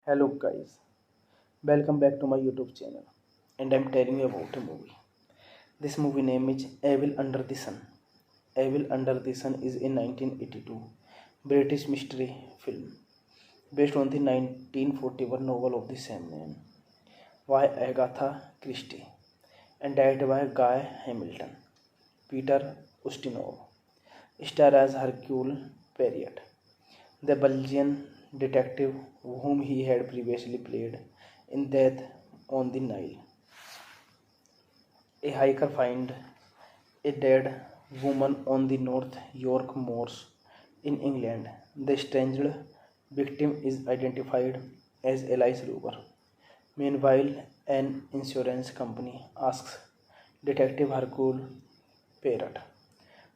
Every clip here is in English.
Hello guys, welcome back to my YouTube channel and I'm telling you about a movie. This movie name is Evil Under the Sun. Evil Under the Sun is a 1982 British mystery film based on the 1941 novel of the same name by Agatha Christie and directed by Guy Hamilton. Peter Ustinov star as Hercule Poirot, the Belgian detective whom he had previously played in Death on the Nile. A hiker finds a dead woman on the North York moors in England. The strangled victim is identified as Elise Ruber. Meanwhile, an insurance company asks Detective Hercule Poirot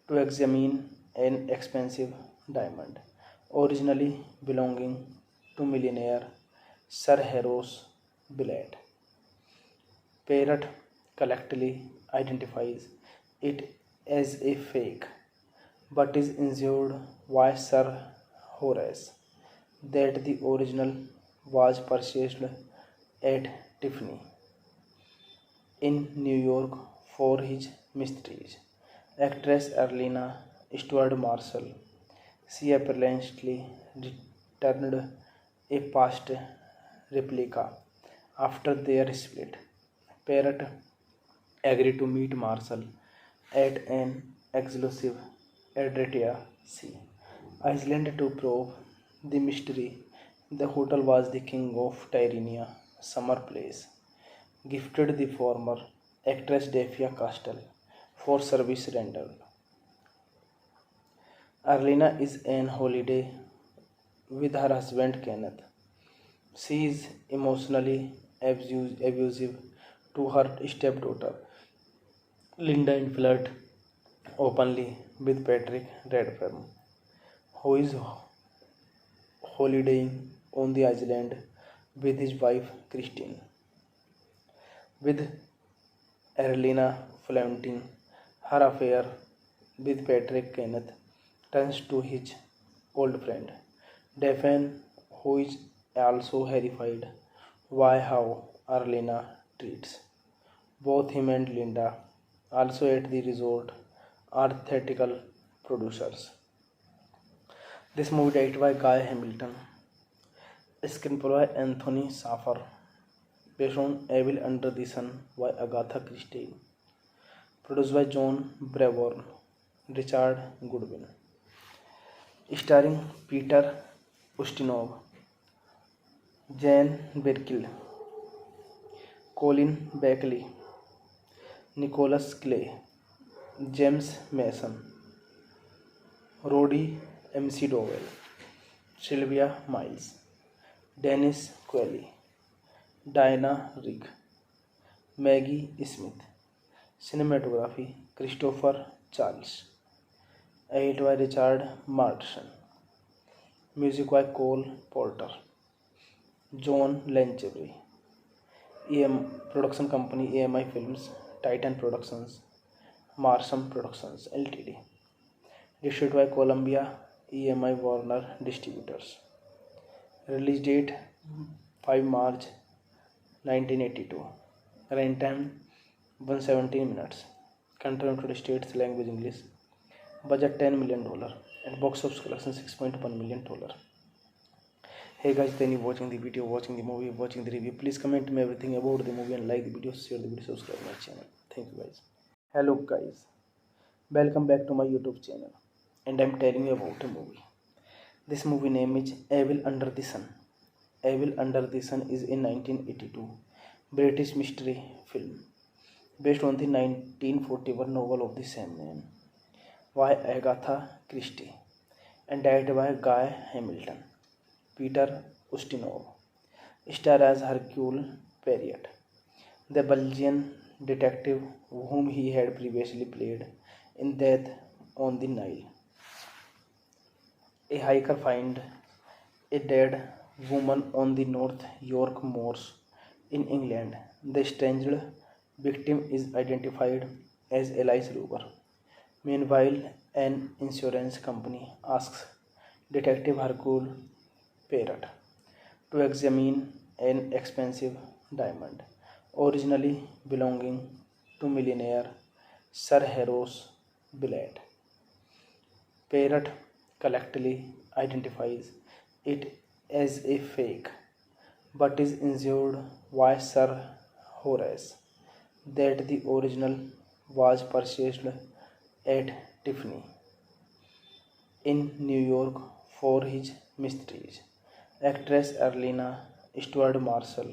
to examine an expensive diamond, originally belonging to millionaire Sir Horace Billett. Poirot collectively identifies it as a fake, but is assured by Sir Horace that the original was purchased at Tiffany in New York for his mysteries. Actress Erlina Stuart Marshall, she apparently returned a past replica after their split. Parrot agreed to meet Marshall at an exclusive Adria Sea Island to probe the mystery. The hotel was the King of Tyrrhenia summer place, gifted the former actress Daphia Castle for service rendered. Arlena is on holiday with her husband Kenneth. She is emotionally abusive to her stepdaughter Linda and flirt openly with Patrick Redfern, who is holidaying on the island with his wife Christine. With Erlina flaunting her affair with Patrick, Kenneth turns to his old friend Daphne, who is also horrified by how Arlena treats both him and Linda. Also at the resort are theatrical producers. This movie directed by Guy Hamilton, screenplay by Anthony Shaffer, based on Evil Under the Sun by Agatha Christie, produced by John Brevor, Richard Goodwin, starring Peter Ustinov, Jane Birkill, Colin Beckley, Nicholas Clay, James Mason, Roddy McDowell, Sylvia Miles, Dennis Qualley, Diana Rigg, Maggie Smith. Cinematography Christopher Charles. Edited by Richard Martin. Music by Cole Porter. John Lanchevry. Production company AMI Films, Titan Productions, Marsham Productions Ltd. Distributed by Columbia EMI Warner Distributors. Release date 5 March 1982. Runtime 117 minutes. Country United States, language English. Budget $10 million and box office collection $6.1 million. Hey guys, then you watching the video, watching the movie, watching the review. Please comment me everything about the movie and like the video, share the video, subscribe my channel. Thank you guys. Hello guys, welcome back to my YouTube channel, and I'm telling you about a movie. This movie name is Evil Under the Sun. Evil Under the Sun is a 1982 British mystery film based on the 1941 novel of the same name by Agatha Christie and directed by Guy Hamilton. Peter Ustinov star as Hercule Poirot, the Belgian detective whom he had previously played in Death on the Nile. A hiker finds a dead woman on the North York moors in England. The estranged victim is identified as Alice Luger. Meanwhile, an insurance company asks Detective Hercule Poirot to examine an expensive diamond originally belonging to millionaire Sir Horace Billett. Poirot collectively identifies it as a fake, but is assured by Sir Horace that the original was purchased at Tiffany in New York for his mysteries. Actress Arlena Stewart Marshall,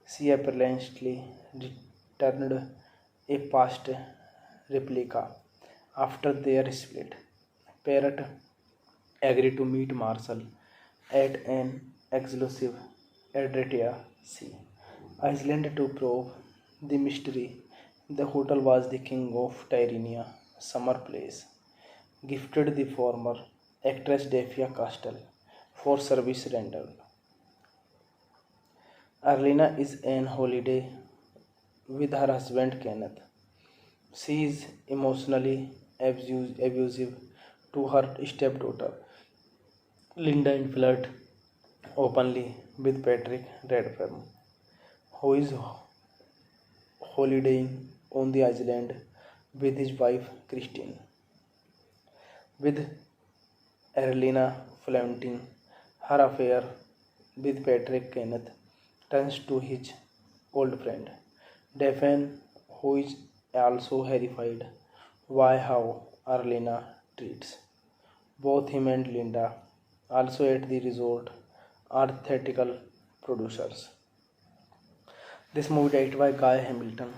she apparently returned a past replica after their split. Poirot agreed to meet Marshall at an exclusive Adria Sea Island to probe the mystery. The hotel was the King of Tyrannia summer place, gifted the former actress Daphia Castle for service rendered. Arlena is on holiday with her husband Kenneth. She is emotionally abusive to her stepdaughter Linda and flirt openly with Patrick Redfern, who is holidaying on the island with his wife Christine. With Arlena flaunting her affair with Patrick, Kenneth turns to his old friend Daphne, who is also horrified by how Arlena treats both him and Linda. Also at the resort are theatrical producers. This movie directed by Guy Hamilton,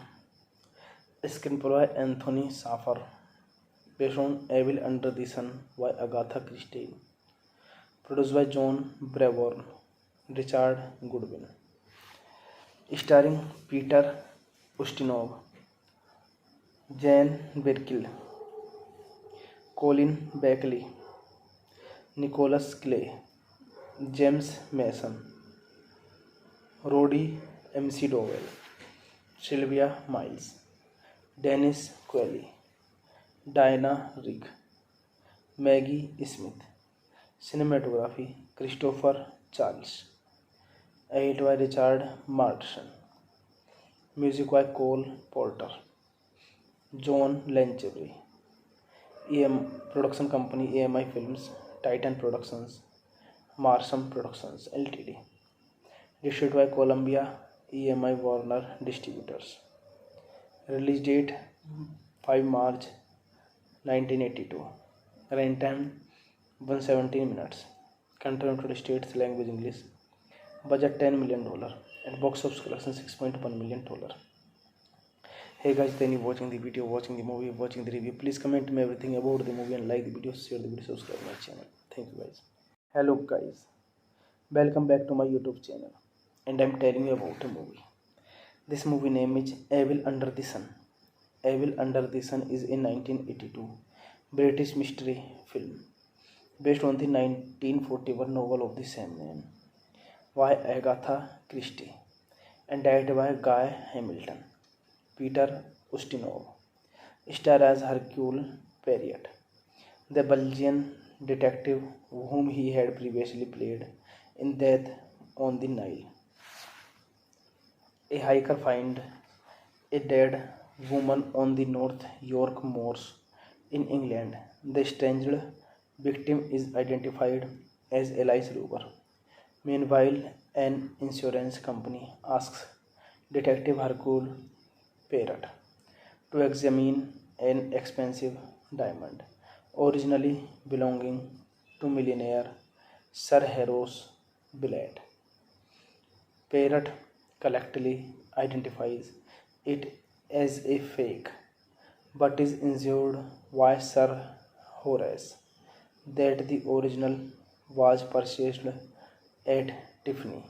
screenplay by Anthony Shaffer, based on Evil Under the Sun by Agatha Christie, produced by John Brevor, Richard Goodwin, starring Peter Ustinov, Jane Birkill, Colin Beckley, Nicholas Clay, James Mason, Roddy McDowell, Sylvia Miles, Dennis Qualley, Diana Rigg, Maggie Smith. Cinematography Christopher Charles. Edited by Richard Martin. Music by Cole Porter. John Lanchevry. Production company AMI Films, Titan Productions, Marsham Productions Ltd. Distributed by Columbia EMI Warner Distributors. Release date 5 March 1982. Runtime 117 minutes. Country United States, language English. Budget $10 million and box office collection $6.1 million. Hey guys, then you watching the video, watching the movie, watching the review. Please comment me everything about the movie and like the video, share the video, subscribe my channel. Thank you guys. Hello guys, welcome back to my YouTube channel, and I'm telling you about a movie. This movie name is Evil Under the Sun. Evil Under the Sun is a 1982 British mystery film based on the 1941 novel of the same name by Agatha Christie and directed by Guy Hamilton. Peter Ustinov starred as Hercule Poirot, the Belgian detective whom he had previously played in Death on the Nile. A hiker finds a dead woman on the North York moors in England. The estranged victim is identified as Alice Luger. Meanwhile, an insurance company asks Detective Hercule Poirot to examine an expensive diamond, originally belonging to millionaire Sir Horace Billett. Poirot collectively identifies it as a fake, but is assured by Sir Horace that the original was purchased at Tiffany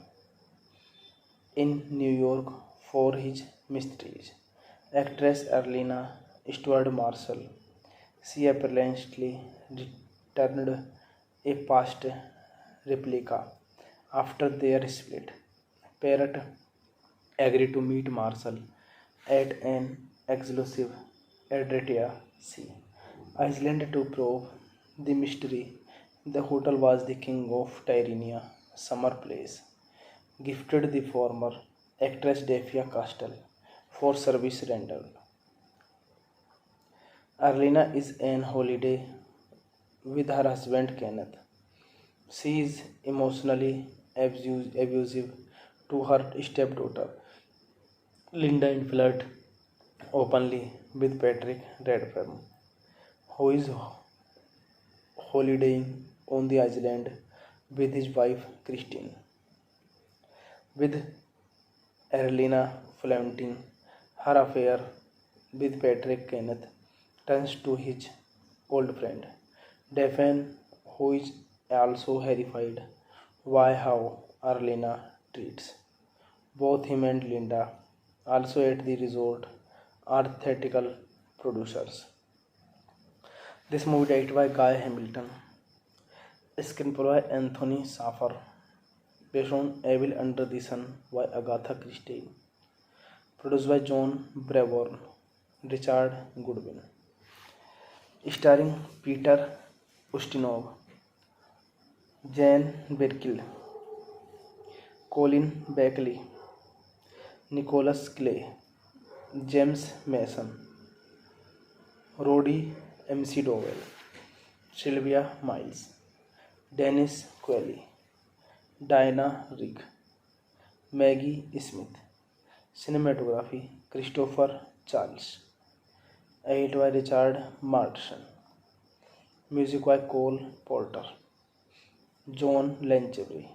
in New York for his mysteries. Actress Arlena Stuart Marshall, she apparently returned a past replica after their split. Poirot agreed to meet Marshall at an exclusive Adria Sea Island to probe the mystery. The hotel was the King of Tyrannia summer place, gifted the former actress Daphia Castle for service rendered. Arlena is on holiday with her husband Kenneth. She is emotionally abusive to her stepdaughter Linda and flirt openly with Patrick Redfern, who is holidaying on the island with his wife Christine. With Arlena flaunting her affair with Patrick, Kenneth turns to his old friend Daphne, who is also horrified by how Arlena treats both him and Linda. Also at the resort are theatrical producers. This movie directed by Guy Hamilton, screenplay by Anthony Shaffer, based on Evil Under the Sun by Agatha Christie, produced by John Brabourne, Richard Goodwin, starring Peter Ustinov, Jane Birkill, Colin Beckley, Nicholas Clay, James Mason, Roddy McDowell, Sylvia Miles, Dennis Qualley, Diana Rigg, Maggie Smith. Cinematography Christopher Charles. Edited by Richard Martin. Music by Cole Porter. John Lanchevry.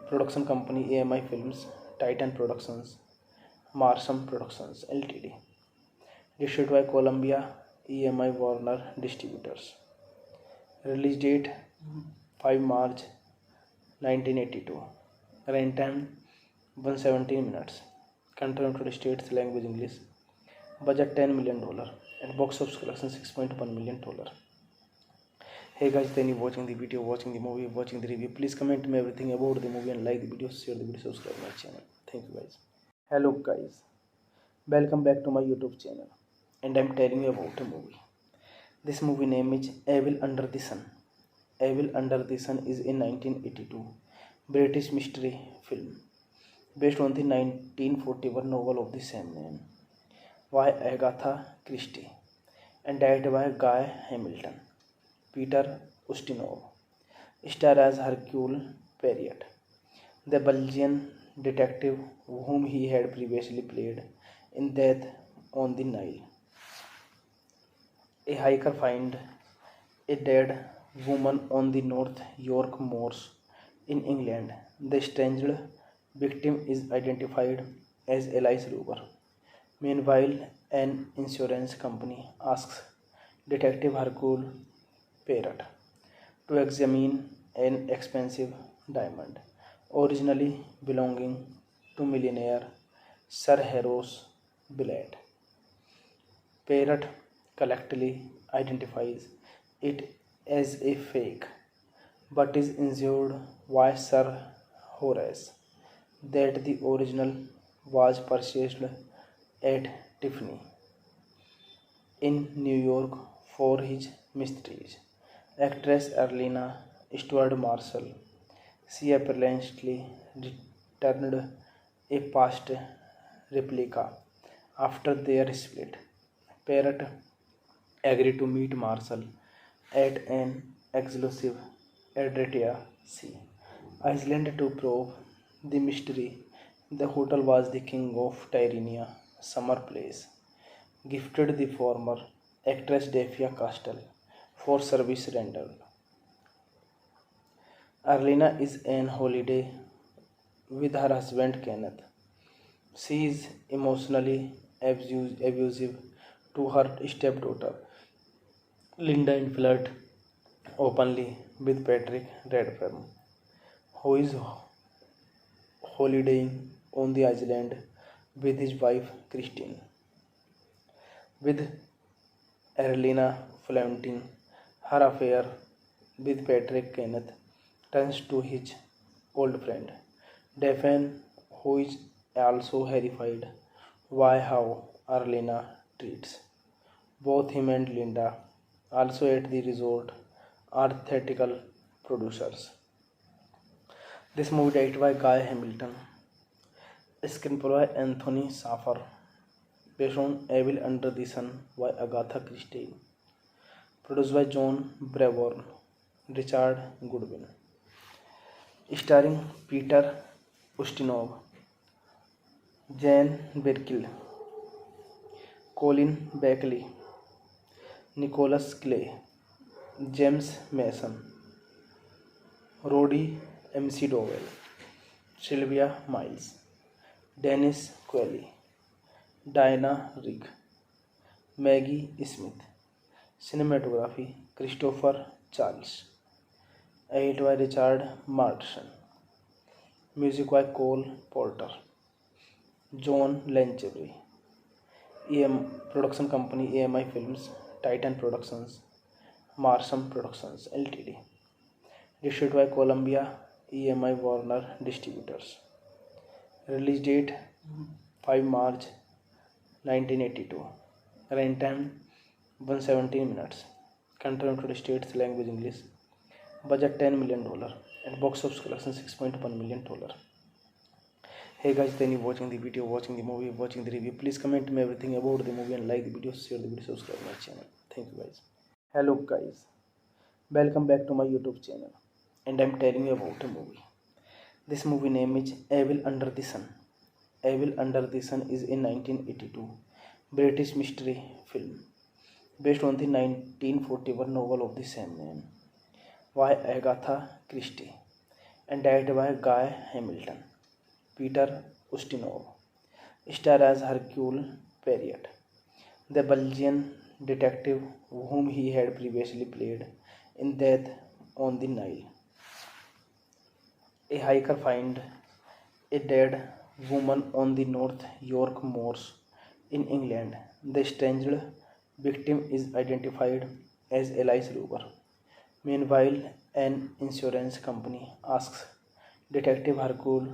Production company AMI Films, Titan Productions, Marsham Productions Ltd. Distributed by Columbia EMI Warner Distributors. Release date 5 March 1982. Runtime 117 minutes. Country United States, language English. Budget $10 million and box office collection $6.1 million. Hey guys, then you watching the video, watching the movie, watching the review. Please comment me everything about the movie and like the video, share the video, subscribe my channel. Thank you guys. Hello guys, welcome back to my YouTube channel, and I'm telling you about a movie. This movie name is Evil Under the Sun. Evil Under the Sun is a 1982 British mystery film based on the 1941 novel of the same name by Agatha Christie and directed by Guy Hamilton. Peter Ustinov starred as Hercule Poirot, the Belgian detective whom he had previously played in Death on the Nile. A hiker finds a dead woman on the North York moors in England. The strangled victim is identified as Elise Ruber. Meanwhile, an insurance company asks Detective Hercule Poirot to examine an expensive diamond, originally belonging to millionaire Sir Horace Billett. Poirot collectively identifies it as a fake, but is assured by Sir Horace that the original was purchased at Tiffany in New York for his mysteries. Actress Erlina Stuart Marshall, she apparently returned a past replica after their split. Parrot agreed to meet Marshall at an exclusive Adria Sea Island to probe the mystery. The hotel was the King of Tyrrhenia summer place, gifted the former actress Daphia Castle for service rendered. Arlena is on holiday with her husband Kenneth. She is emotionally abusive to her stepdaughter Linda and flirt openly with Patrick Redfern, who is holidaying on the island with his wife Christine. With Erlina flaunting her affair with Patrick, Kenneth turns to his old friend Daphne, who is also horrified by how Erlina treats both him and Linda. Also at the resort are theatrical producers. This movie directed by Guy Hamilton, screenplay by Anthony Shaffer, based on Evil Under the Sun by Agatha Christie, produced by John Brevor, Richard Goodwin, starring Peter Ustinov, Jane Birkill, Colin Beckley, Nicholas Clay, James Mason, Roddy McDowell, Sylvia Miles, Dennis Qualley, Diana Rigg, Maggie Smith. Cinematography Christopher Charles. Edited by Richard Martin. Music by Cole Porter. John Lanchevry. Production company AMI Films, Titan Productions, Marsham Productions Ltd. Distributed by Columbia EMI Warner Distributors. Release date 5 March 1982. Runtime 117 minutes. Country United States language English. Budget $10 million and box office collection $6.1 million. Hey guys, then you watching the video, watching the movie, watching the review. Please comment me everything about the movie and like the video, share the video, subscribe my channel. Thank you guys. Hello guys, welcome back to my YouTube channel, and I'm telling you about a movie. This movie name is Evil Under the Sun. Evil Under the Sun is a 1982 British mystery film based on the 1941 novel of the same name by Agatha Christie and directed by Guy Hamilton. Peter Ustinov starred as Hercule Poirot, the Belgian detective whom he had previously played in Death on the Nile. A hiker finds a dead woman on the North York moors in England. The strangled victim is identified as Elise Ruber. Meanwhile, an insurance company asks Detective Hercule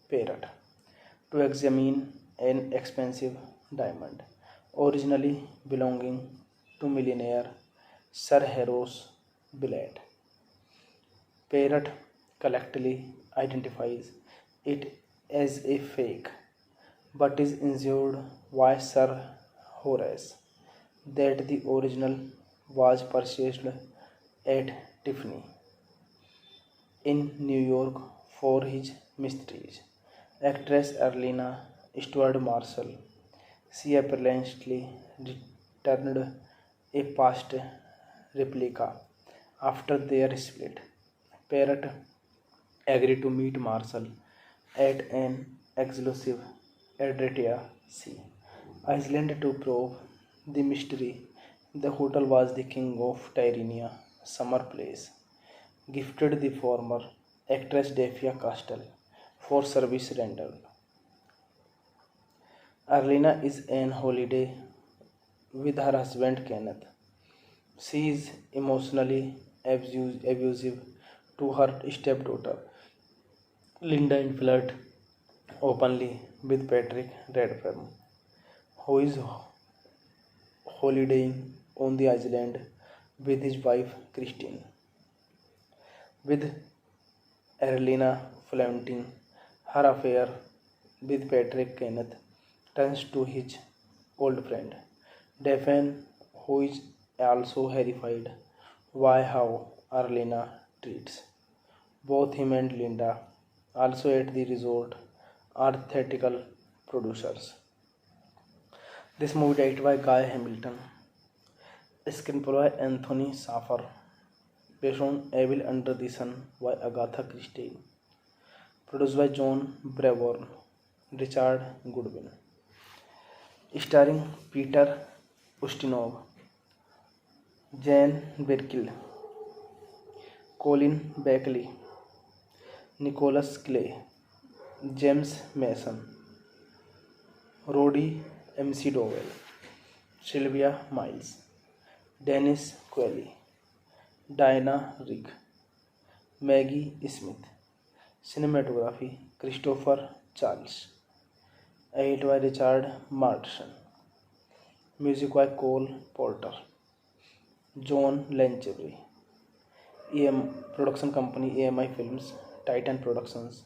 Poirot to examine an expensive diamond, originally belonging to millionaire Sir Horace Billett. Poirot collectively identifies it as a fake, but is assured by Sir Horace that the original was purchased at Tiffany in New York for his mysteries. Actress Erlina Stuart Marshall. She apparently returned a past replica after their split. Parrot agreed to meet Marshall at an exclusive Adria Sea Island to probe the mystery. The hotel was the King of Tyrrhenia summer place, gifted the former actress Daphia Castle for service rendered. Arlena is on holiday with her husband Kenneth. She is emotionally abusive to her stepdaughter Linda and flirt openly with Patrick Redfern, who is holidaying on the island with his wife Christine. With Erlina flaunting her affair with Patrick, Kenneth turns to his old friend Daphne, who is also horrified by how Erlina treats both him and Linda. Also at the resort are theatrical producers. This movie directed by Guy Hamilton, screenplay by Anthony Shaffer, based on Evil Under the Sun by Agatha Christie, produced by John Brabourne, Richard Goodwin, starring Peter Ustinov, Jane Birkill, Colin Beckley, Nicholas Clay, James Mason, Roddy McDowell, Sylvia Miles, Dennis Qualley, Diana Rigg, Maggie Smith. Cinematography Christopher Charles. Edited by Richard Martin. Music by Cole Porter. John Lanchery. Production company AMI Films, Titan Productions,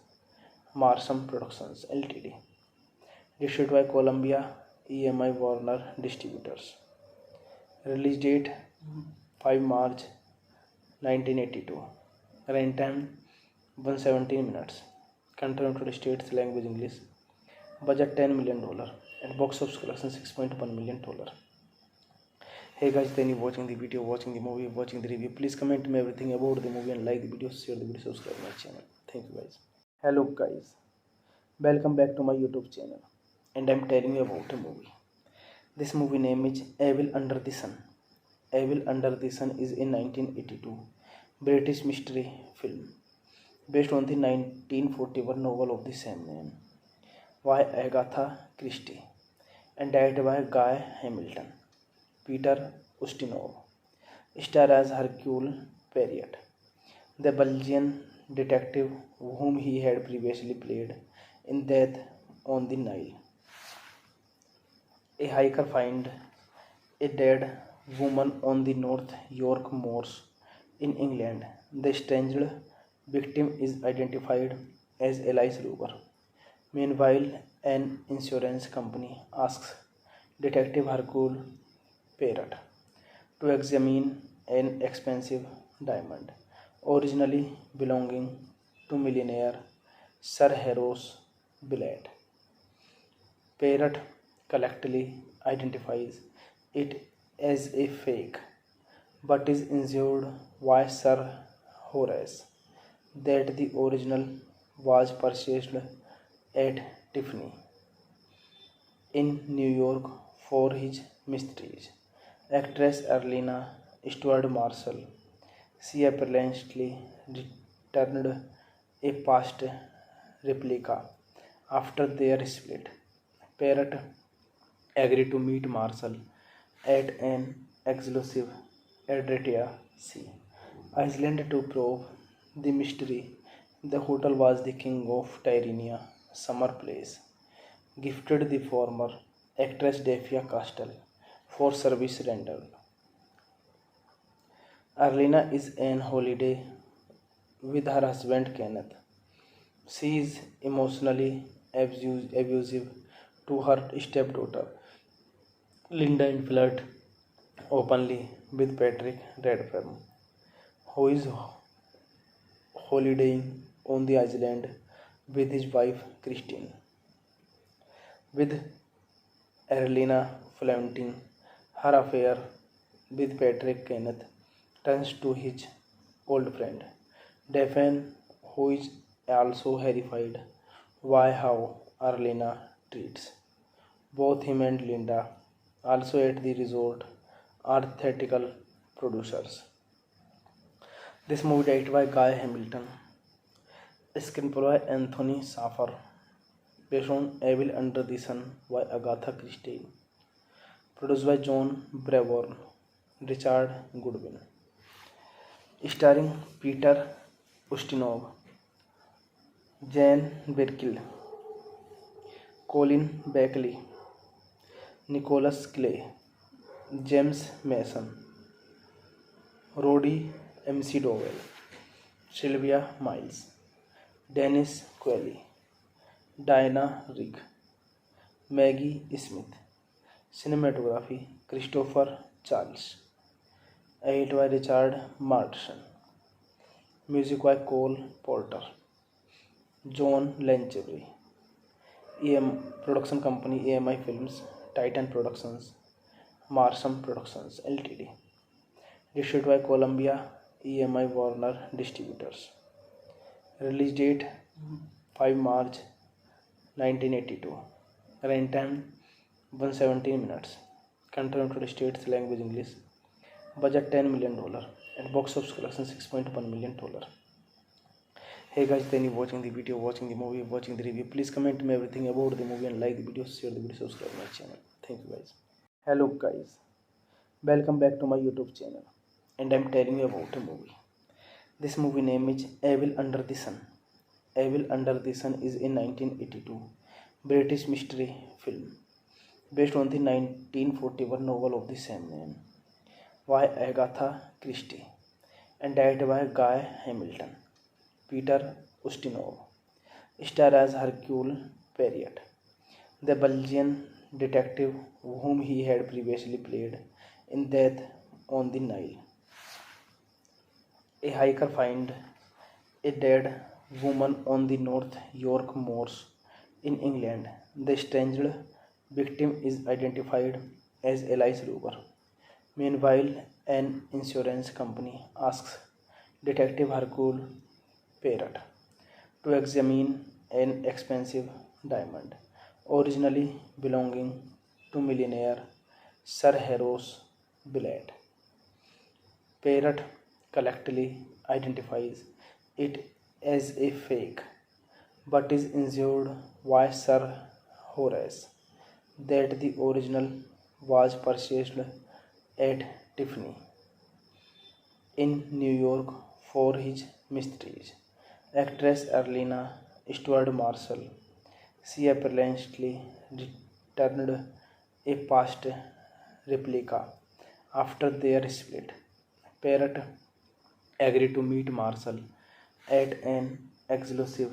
Marsham Productions Ltd. Distributed by Columbia EMI Warner Distributors. Release date 5 March 1982. Runtime 117 minutes. Country United States language English. Budget $10 million and box office collection $6.1 million. Hey guys, then you watching the video, watching the movie, watching the review. Please comment me everything about the movie and like the video, share the video, subscribe my channel. Thank you guys. Hello guys, welcome back to my YouTube channel, and I'm telling you about a movie. This movie name is Evil Under the Sun. Evil Under the Sun is a 1982 British mystery film based on the 1941 novel of the same name by Agatha Christie and directed by Guy Hamilton. Peter Ustinov star as Hercule Poirot, the Belgian detective whom he had previously played in Death on the Nile. A hiker finds a dead woman on the North York moors in England. The strangled victim is identified as Elise Ruber. Meanwhile, an insurance company asks Detective Hercule Poirot to examine an expensive diamond, originally belonging to millionaire Sir Horace Billett. Poirot collectively identifies it as a fake, but is assured by Sir Horace that the original was purchased at Tiffany in New York for his mysteries. Actress Erlina Stuart Marshall. She apparently returned a past replica after their split. Parrot agreed to meet Marshall at an exclusive Adria Sea Island to probe the mystery. The hotel was the King of Tyrrhenia summer place, gifted the former actress Daphia Castle for service rendered. Arlena is on holiday with her husband Kenneth. She is emotionally abusive to her stepdaughter Linda and flirt openly with Patrick Redfern, who is holidaying on the island with his wife Christine. With Erlina Flaunting, her affair with Patrick Kenneth turns to his old friend Daphne, who is also horrified by how Erlina treats both him and Linda. Also at the resort are theatrical producers. This movie directed by Guy Hamilton, screenplay by Anthony Shaffer, based on Evil Under the Sun by Agatha Christie, produced by John Brabourne, Richard Goodwin, starring Peter Ustinov, Jane Birkill, Colin Beckley, Nicholas Clay, James Mason, Roddy McDowell, Sylvia Miles, Dennis Qualley, Diana Rigg, Maggie Smith. Cinematography Christopher Charles. Edited by Richard Martin. Music by Cole Porter. John Lanchevry. Production company AMI Films, Titan Productions, Marsham Productions Ltd. Distributed by Columbia EMI Warner Distributors. Release date 5 March 1982. Runtime 117 minutes. Country United States, language English. Budget $10 million and box office collection $6.1 million. Hey guys, then you watching the video, watching the movie, watching the review. Please comment me everything about the movie and like the video, share the video, subscribe my channel. Thank you guys. Hello guys, welcome back to my YouTube channel, and I'm telling you about a movie. This movie name is Evil Under the Sun. Evil Under the Sun is a 1982 British mystery film based on the 1941 novel of the same name by Agatha Christie and directed by Guy Hamilton. Peter Ustinov star as Hercule Poirot, the Belgian detective whom he had previously played in Death on the Nile. A hiker finds a dead woman on the North York moors in England. The estranged victim is identified as Alice Ruber. Meanwhile, an insurance company asks Detective Hercule Poirot to examine an expensive diamond, originally belonging to millionaire Sir Horace Billett. Poirot collectively identifies it as a fake, but is assured by Sir Horace that the original was purchased at Tiffany in New York for his mysteries. Actress Erlina Stuart Marshall, she apparently returned a past replica after their split. Poirot agreed to meet Marshall at an exclusive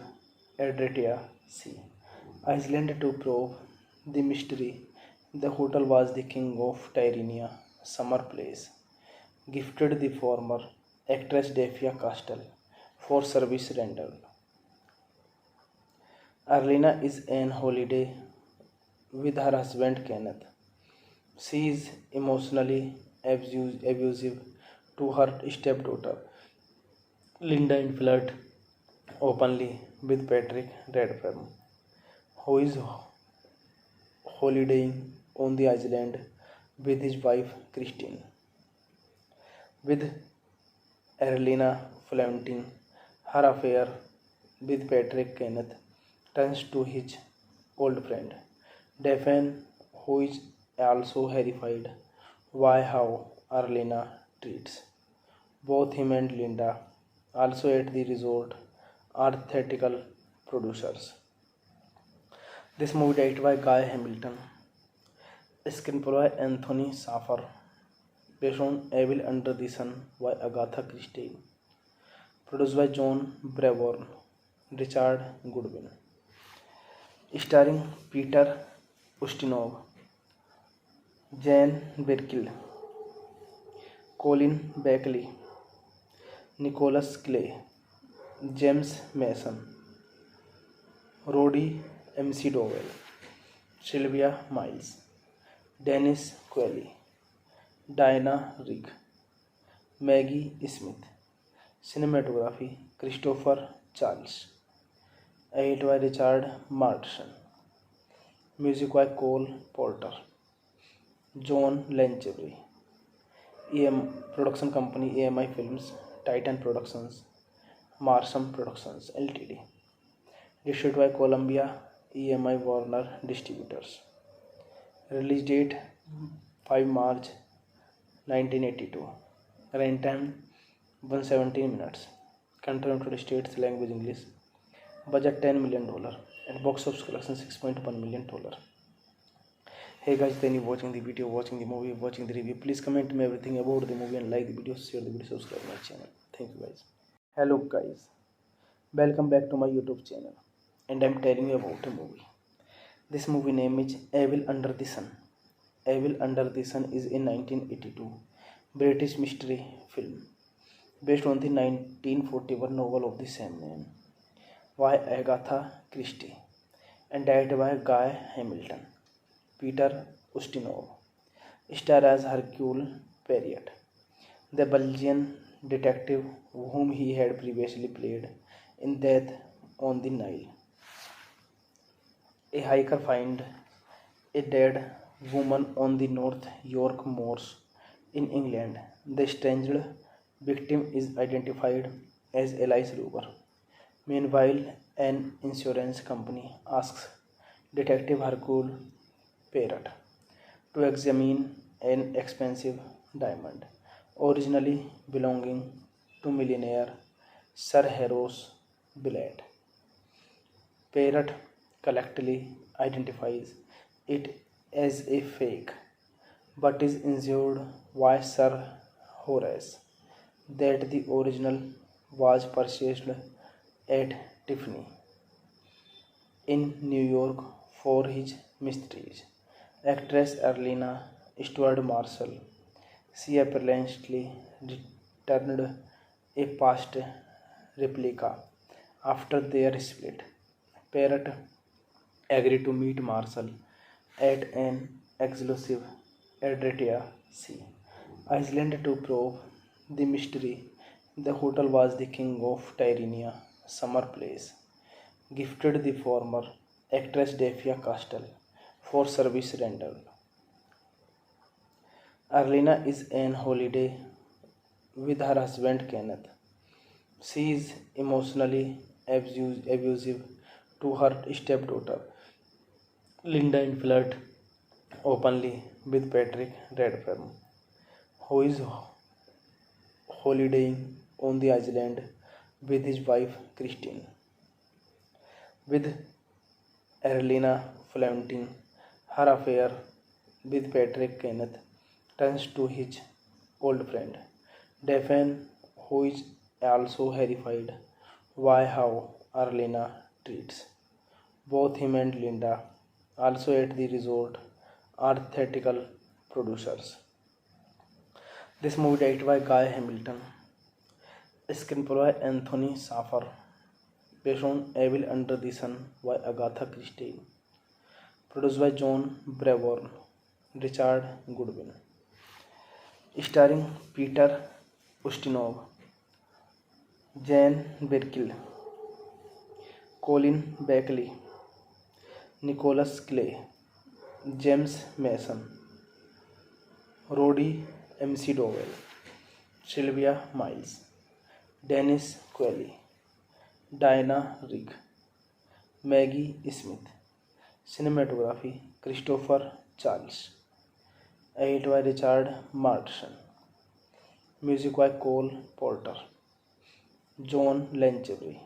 Adria Sea Island to probe the mystery. The hotel was the King of Tyrannia summer place, gifted the former actress Daphia Castle for service rendered. Arlena is on holiday with her husband Kenneth. She is emotionally abusive to her stepdaughter Linda and flirt openly with Patrick Redfern, who is holidaying on the island with his wife Christine. With Erlina Flaunting, her affair with Patrick Kenneth turns to his old friend Daphne, who is also horrified by how Erlina treats both him and Linda. Also at the resort are theatrical producers. This movie directed by Guy Hamilton, screenplay by Anthony Shaffer, based on Evil Under the Sun by Agatha Christie, produced by John Brabourne, Richard Goodwin, starring Peter Ustinov, Jane Birkill, Colin Beckley, Nicholas Clay, James Mason, Roddy McDowell, Sylvia Miles, Dennis Qualley, Diana Rigg, Maggie Smith. Cinematography Christopher Charles. Edit by Richard Martin. Music by Cole Porter. John Lanchevry. Production company AMI Films, Titan Productions, Marsham Productions Ltd. Distributed by Columbia EMI Warner Distributors. Release date 5 March 1982. Runtime 117 minutes. Country United States, language English. Budget $10 million and box office collection $6.1 million. Hey guys, then you watching the video, watching the movie, watching the review. Please comment me everything about the movie and like the video, share the video, subscribe my channel. Thank you guys. Hello guys, welcome back to my YouTube channel, and I'm telling you about a movie. This movie name is Evil Under the Sun. Evil Under the Sun is a 1982 British mystery film based on the 1941 novel of the same name by Agatha Christie and directed by Guy Hamilton. Peter Ustinov starred as Hercule Poirot, the Belgian detective whom he had previously played in Death on the Nile. A hiker finds a dead woman on the North York moors in England. The estranged victim is identified as Alice Luger. Meanwhile, an insurance company asks Detective Hercule Poirot to examine an expensive diamond, originally belonging to millionaire Sir Horace Billett. Poirot collectively identifies it as a fake, but is assured by Sir Horace that the original was purchased at Tiffany in New York for his mysteries. Actress Arlena Stuart Marshall, she apparently returned a past replica after their split. Poirot agreed to meet Marshall at an exclusive Adria Sea Island to probe the mystery. The hotel was the King of Tyrannia summer place, gifted the former actress Daphia Castle for service rendered. Arlena is on holiday with her husband Kenneth. She is emotionally abusive to her stepdaughter Linda and flirt openly with Patrick Redfern, who is holidaying on the island with his wife Christine. With Arlena flaunting her affair with Patrick, Kenneth turns to his old friend Daphne, who is also horrified by how Arlena treats both him and Linda. Also at the resort are theatrical producers. This movie directed by Guy Hamilton, screenplay by Anthony Shaffer, based on Evil Under the Sun by Agatha Christie, produced by John Brabourne, Richard Goodwin, starring Peter Ustinov, Jane Birkill, Colin Beckley, Nicholas Clay, James Mason, Roddy McDowell, Sylvia Miles, Dennis Qualley, Diana Rigg, Maggie Smith. Cinematography Christopher Charles. Edit by Richard Martin. Music by Cole Porter. John Lanchevry.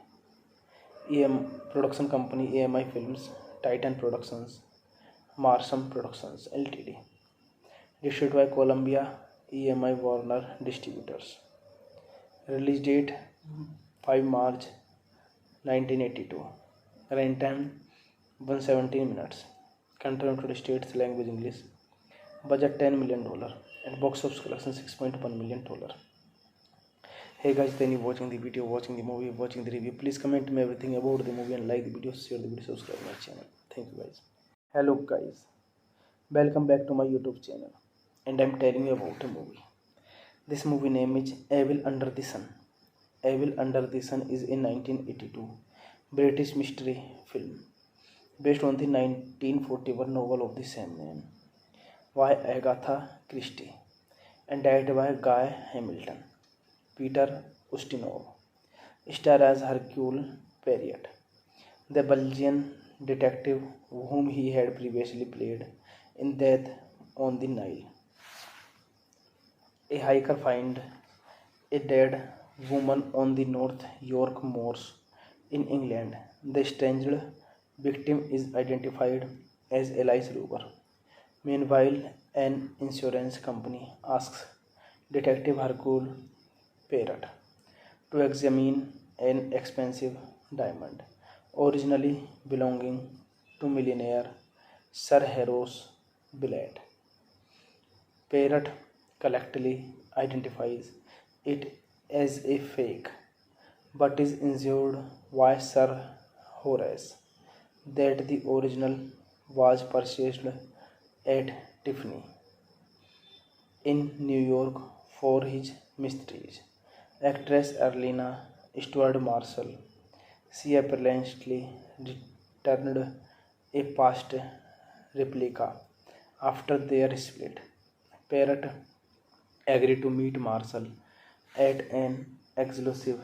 Production company AMI Films, Titan Productions, Marsham Productions Ltd. Distributed by Columbia EMI Warner Distributors. Release date 5 March 1982. Runtime 117 minutes. Country United States, language English. Budget $10 million and box office collection $6.1 million. Hey guys, then you watching the video, watching the movie, watching the review. Please comment me everything about the movie and like the video, share the video, subscribe my channel. Thank you guys. Hello guys, welcome back to my YouTube channel, and I'm telling you about a movie. This movie name is Evil Under the Sun. Evil Under the Sun is a 1982 British mystery film based on the 1941 novel of the same name by Agatha Christie and directed by Guy Hamilton. Peter Ustinov star as Hercule Poirot, the Belgian detective whom he had previously played in Death on the Nile. A hiker finds a dead woman on the North York moors in England. The strangled victim is identified as Elise Ruber. Meanwhile, an insurance company asks Detective Hercule Poirot to examine an expensive diamond, originally belonging to millionaire Sir Horace Billett. Poirot collectively identifies it as a fake, but is assured by Sir Horace that the original was purchased at Tiffany in New York for his mysteries. Actress Arlena Stuart Marshall, she apparently returned a past replica after their split. Parrott agreed to meet Marshall at an exclusive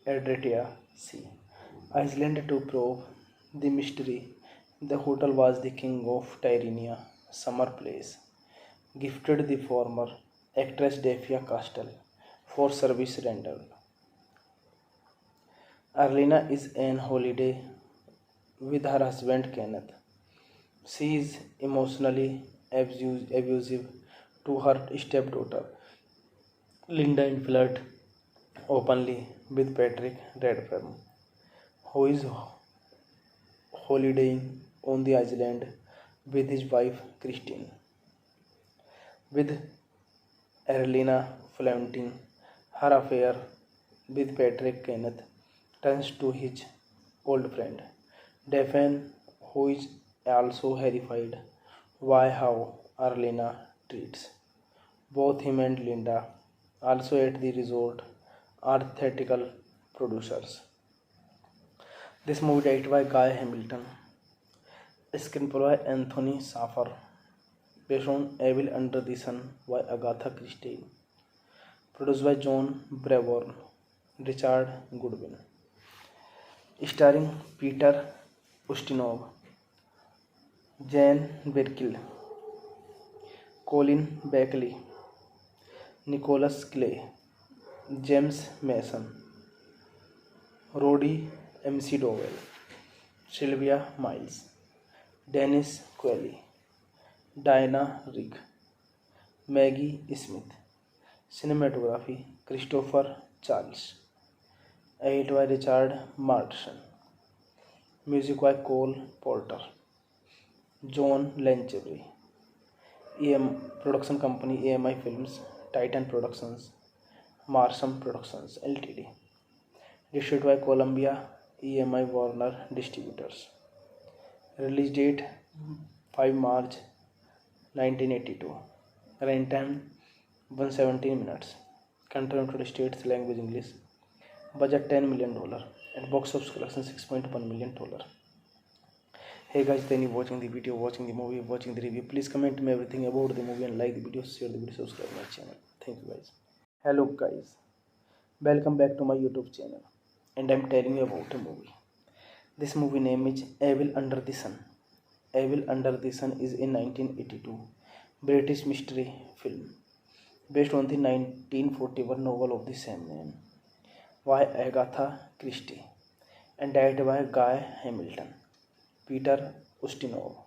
Adria Sea Island to probe the mystery. The hotel was the King of Tyrrhenia summer place, gifted the former actress Daphia Castle for service rendered. Arlena is on holiday with her husband Kenneth. She is emotionally abusive to her stepdaughter Linda and flirt openly with Patrick Redfern, who is holidaying on the island with his wife Christine. With Arlena flaunting her affair with Patrick, Kenneth turns to his old friend Daphne, who is also horrified by how Arlena treats both him and Linda. Also at the resort are theatrical producers. This movie directed by Guy Hamilton, screenplay by Anthony Shaffer, based on Evil Under the Sun by Agatha Christie, produced by John Brabourne, Richard Goodwin, starring Peter Ustinov, Jane Birkill, Colin Beckley, Nicholas Clay, James Mason, Roddy McDowell, Sylvia Miles, Dennis Qualley, Diana Rigg, Maggie Smith. Cinematography Christopher Charles. Edited by Richard Martin. Music by Cole Porter. John Lanchevry. Production company AMI Films, Titan Productions, Marsham Productions Ltd. Distributed by Columbia EMI Warner Distributors. Release date 5 March 1982. Runtime 117 minutes. Country United States, language English. Budget $10 million and box office collection $6.1 million. Hey guys, then you watching the video, watching the movie, watching the review. Please comment me everything about the movie and like the video, share the video, subscribe my channel. Thank you guys. Hello guys, welcome back to my YouTube channel, and I'm telling you about a movie. This movie name is Evil Under the Sun. Evil Under the Sun is a 1982 British mystery film based on the 1941 novel of the same name by Agatha Christie and directed by Guy Hamilton. Peter Ustinov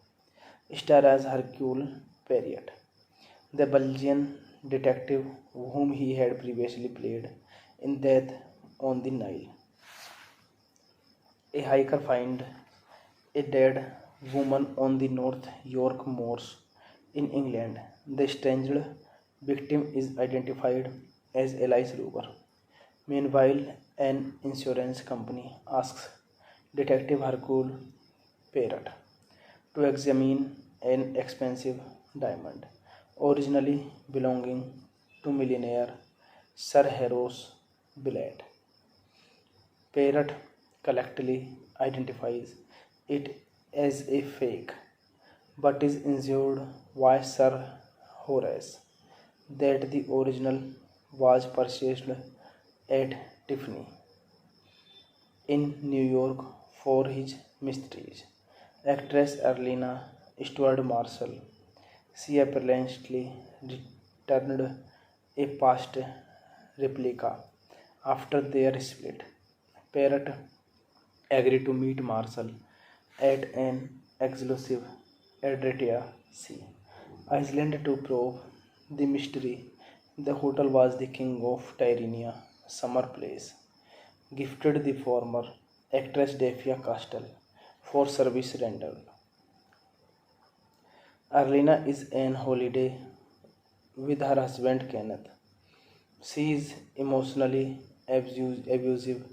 star as Hercule Poirot, the Belgian detective whom he had previously played in Death on the Nile. A hiker finds a dead woman on the North York moors in England. The strangled victim is identified as Elise Ruber. Meanwhile, an insurance company asks Detective Hercule Poirot to examine an expensive diamond, originally belonging to millionaire Sir Horace Billett. Poirot collectively identifies it as a fake, but is assured by Sir Horace that the original was purchased at Tiffany in New York for his mysteries. Actress Erlina Stuart Marshall, she apparently returned a past replica after their split. Parrot agreed to meet Marshall at an exclusive Adria Sea Island to probe the mystery. The hotel was the King of Tyrrhenia summer place, gifted the former actress Daphia Castle for service rendered. Arlena is on holiday with her husband Kenneth. She is emotionally abusive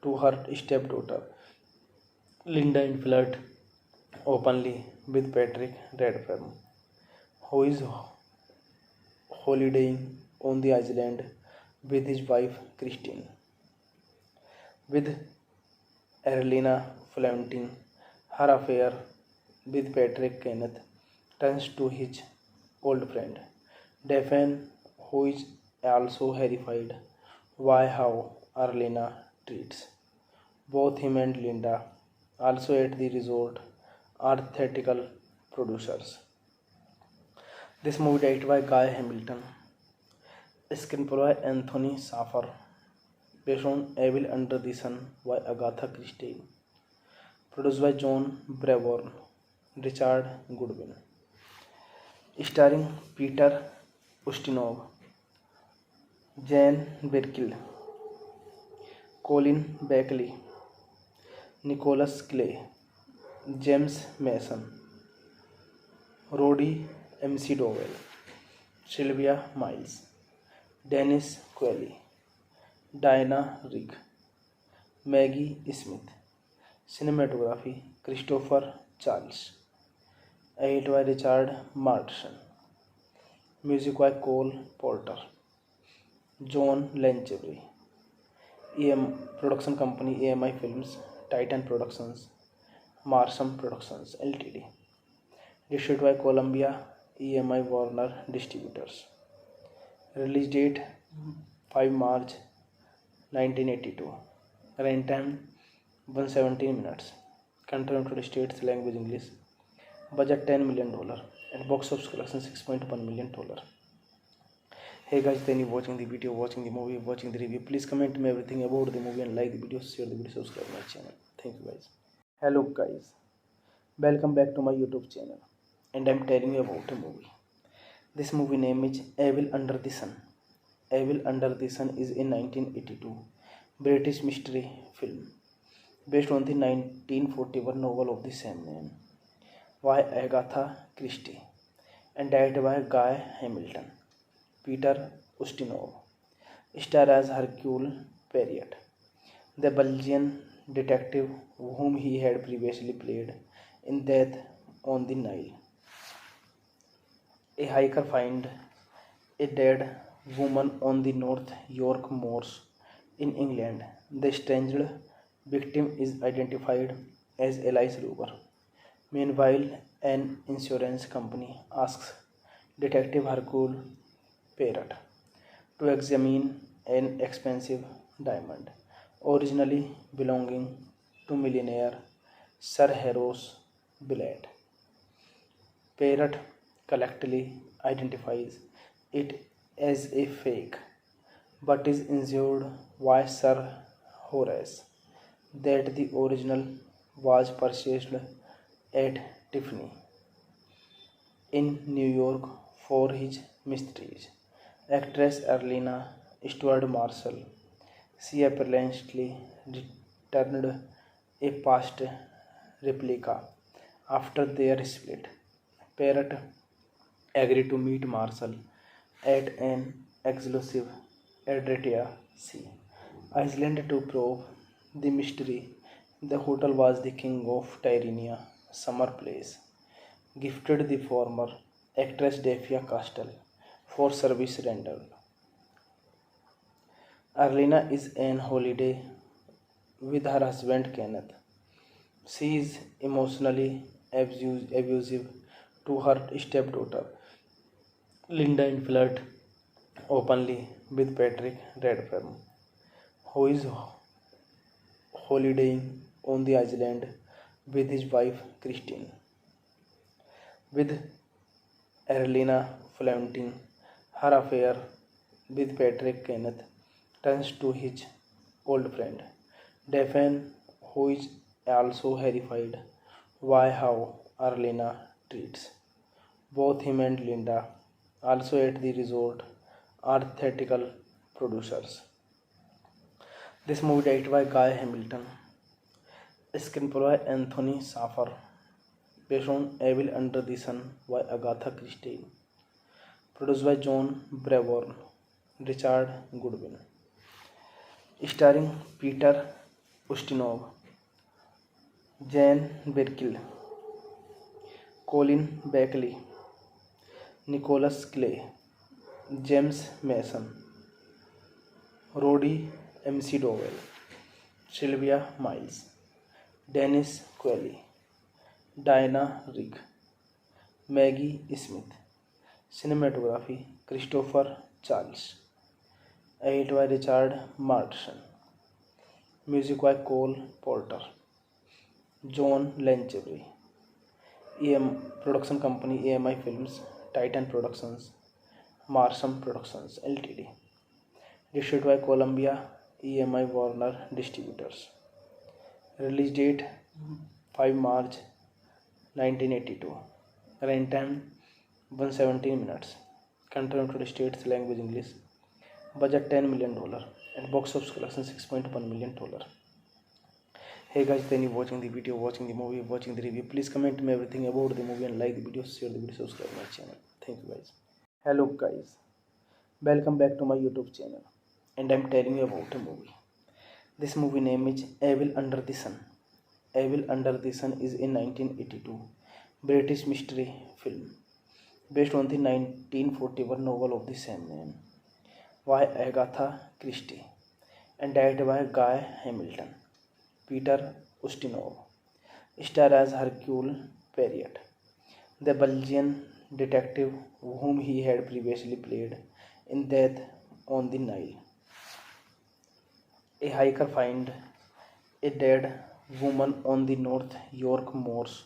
to her stepdaughter Linda and flirt openly with Patrick Redfern, who is holidaying on the island with his wife Christine. With Erlina flaunting her affair with Patrick, Kenneth turns to his old friend Daphne, who is also horrified by how Erlina treats both him and Linda. Also at the resort are theatrical producers. This movie directed by Guy Hamilton, screenplay by Anthony Shaffer, based on Evil Under the Sun by Agatha Christie, produced by John Brevor, Richard Goodwin, starring Peter Ustinov, Jane Birkill, Colin Beckley, Nicholas Clay, James Mason, Roddy McDowell, Sylvia Miles, Dennis Qualley, Diana Rigg, Maggie Smith. Cinematography Christopher Charles. Edited by Richard Martin. Music by Cole Porter. John Lanchevery. Production company AMI Films, Titan Productions, Marsham Productions Ltd. Distributed by Columbia EMI Warner Distributors. Release date 5 March 1982. Runtime 117 minutes. Country United States, language English. Budget $10 million and box office collection $6.1 million. Hey guys, then you watching the video, watching the movie, watching the review. Please comment me everything about the movie and like the video, share the video, subscribe my channel. Thank you guys. Hello guys, welcome back to my YouTube channel, and I'm telling you about a movie. This movie name is Evil Under the Sun. Evil Under the Sun is a 1982 British mystery film based on the 1941 novel of the same name by Agatha Christie and directed by Guy Hamilton. Peter Ustinov star as Hercule Poirot, the Belgian detective whom he had previously played in Death on the Nile. A hiker finds a dead woman on the North York moors in England. The estranged victim is identified as Elise Luger. Meanwhile, an insurance company asks Detective Hercule Poirot to examine an expensive diamond, originally belonging to millionaire Sir Horace Billett. Poirot collectively identifies it as a fake, but is assured by Sir Horace that the original was purchased at Tiffany in New York for his mysteries. Actress Erlina Stuart Marshall, she apparently returned a past replica after their split. Parrot agreed to meet Marshall at an exclusive Adria Sea Iceland to probe the mystery. The hotel was the king of Tyrrhenia summer place, gifted the former actress Daphia Castle for service rendered. Arlena is on holiday with her husband Kenneth. She is emotionally abusive to her stepdaughter Linda and flirt openly with Patrick Redfern, who is holidaying on the island with his wife Christine. With Erlina flaunting her affair with Patrick, Kenneth turns to his old friend Daphne, who is also horrified by how Erlina treats both him and Linda. Also at the resort are theatrical producers. This movie directed by Guy Hamilton, screenplay by Anthony Shaffer, based on Evil Under the Sun by Agatha Christie, produced by John Braborn, Richard Goodwin, starring Peter Ustinov, Jane Birkill, Colin Beckley, Nicholas Clay, James Mason, Roddy McDowell, Sylvia Miles, Dennis Qualley, Diana Rigg, Maggie Smith. Cinematography Christopher Charles. Edited by Richard Martin. Music by Cole Porter. John Lanchevry. Production company AMI Films, Titan Productions, Marsham Productions Ltd. Distributed by Columbia EMI Warner Distributors. Release date 5 March 1982. Runtime 117 minutes. Country United States, language English. Budget $10 million and box office collection $6.1 million. Hey guys, then you watching the video, watching the movie, watching the review. Please comment me everything about the movie and like the video, share the video, subscribe my channel. Thank you guys. Hello guys, welcome back to my YouTube channel, and I'm telling you about a movie. This movie name is Evil Under the Sun. Evil Under the Sun is a 1982 British mystery film based on the 1941 novel of the same name by Agatha Christie and directed by Guy Hamilton. Peter Ustinov star as Hercule Poirot, the Belgian detective whom he had previously played in Death on the Nile. A hiker finds a dead woman on the North York moors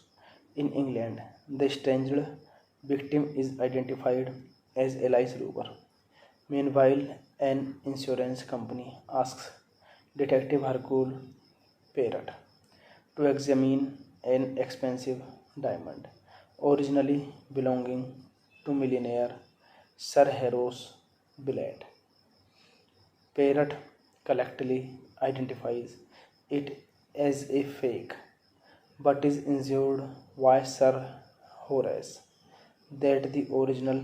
in England. The strangled victim is identified as Elise Ruber. Meanwhile, an insurance company asks Detective Hercule Poirot to examine an expensive diamond, originally belonging to millionaire Sir Horace Billett. Poirot collectively identifies it as a fake, but is assured by Sir Horace that the original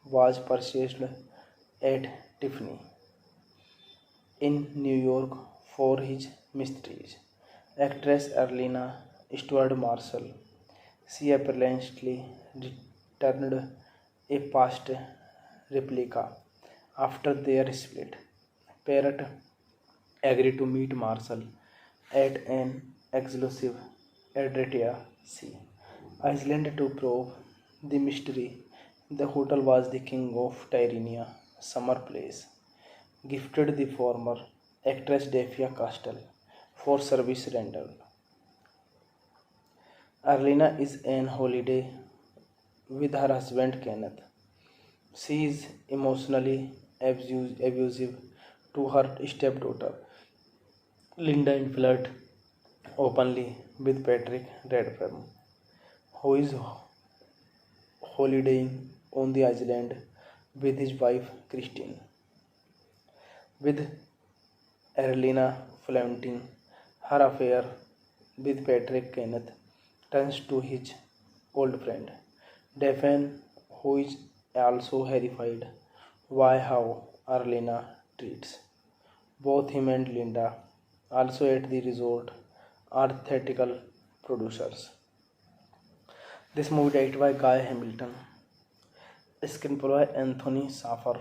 was purchased at Tiffany in New York for his mysteries. Actress Erlina Stuart Marshall, she apparently returned a past replica after their split. Parrot agreed to meet Marshall at an exclusive Adria Sea Island to probe the mystery. The hotel was the king of Tyrrhenia summer place, gifted the former actress Daphia Castle for service rendered. Arlena is on holiday with her husband Kenneth. She is emotionally abusive to her stepdaughter Linda and flirt openly with Patrick Redfern, who is holidaying on the island with his wife Christine. With Erlina flaunting her affair with Patrick, Kenneth turns to his old friend Daphne, who is also horrified by how Erlina treats Both him and Linda, also at the resort, are theatrical producers. This movie directed by Guy Hamilton, screenplay by Anthony Saffer,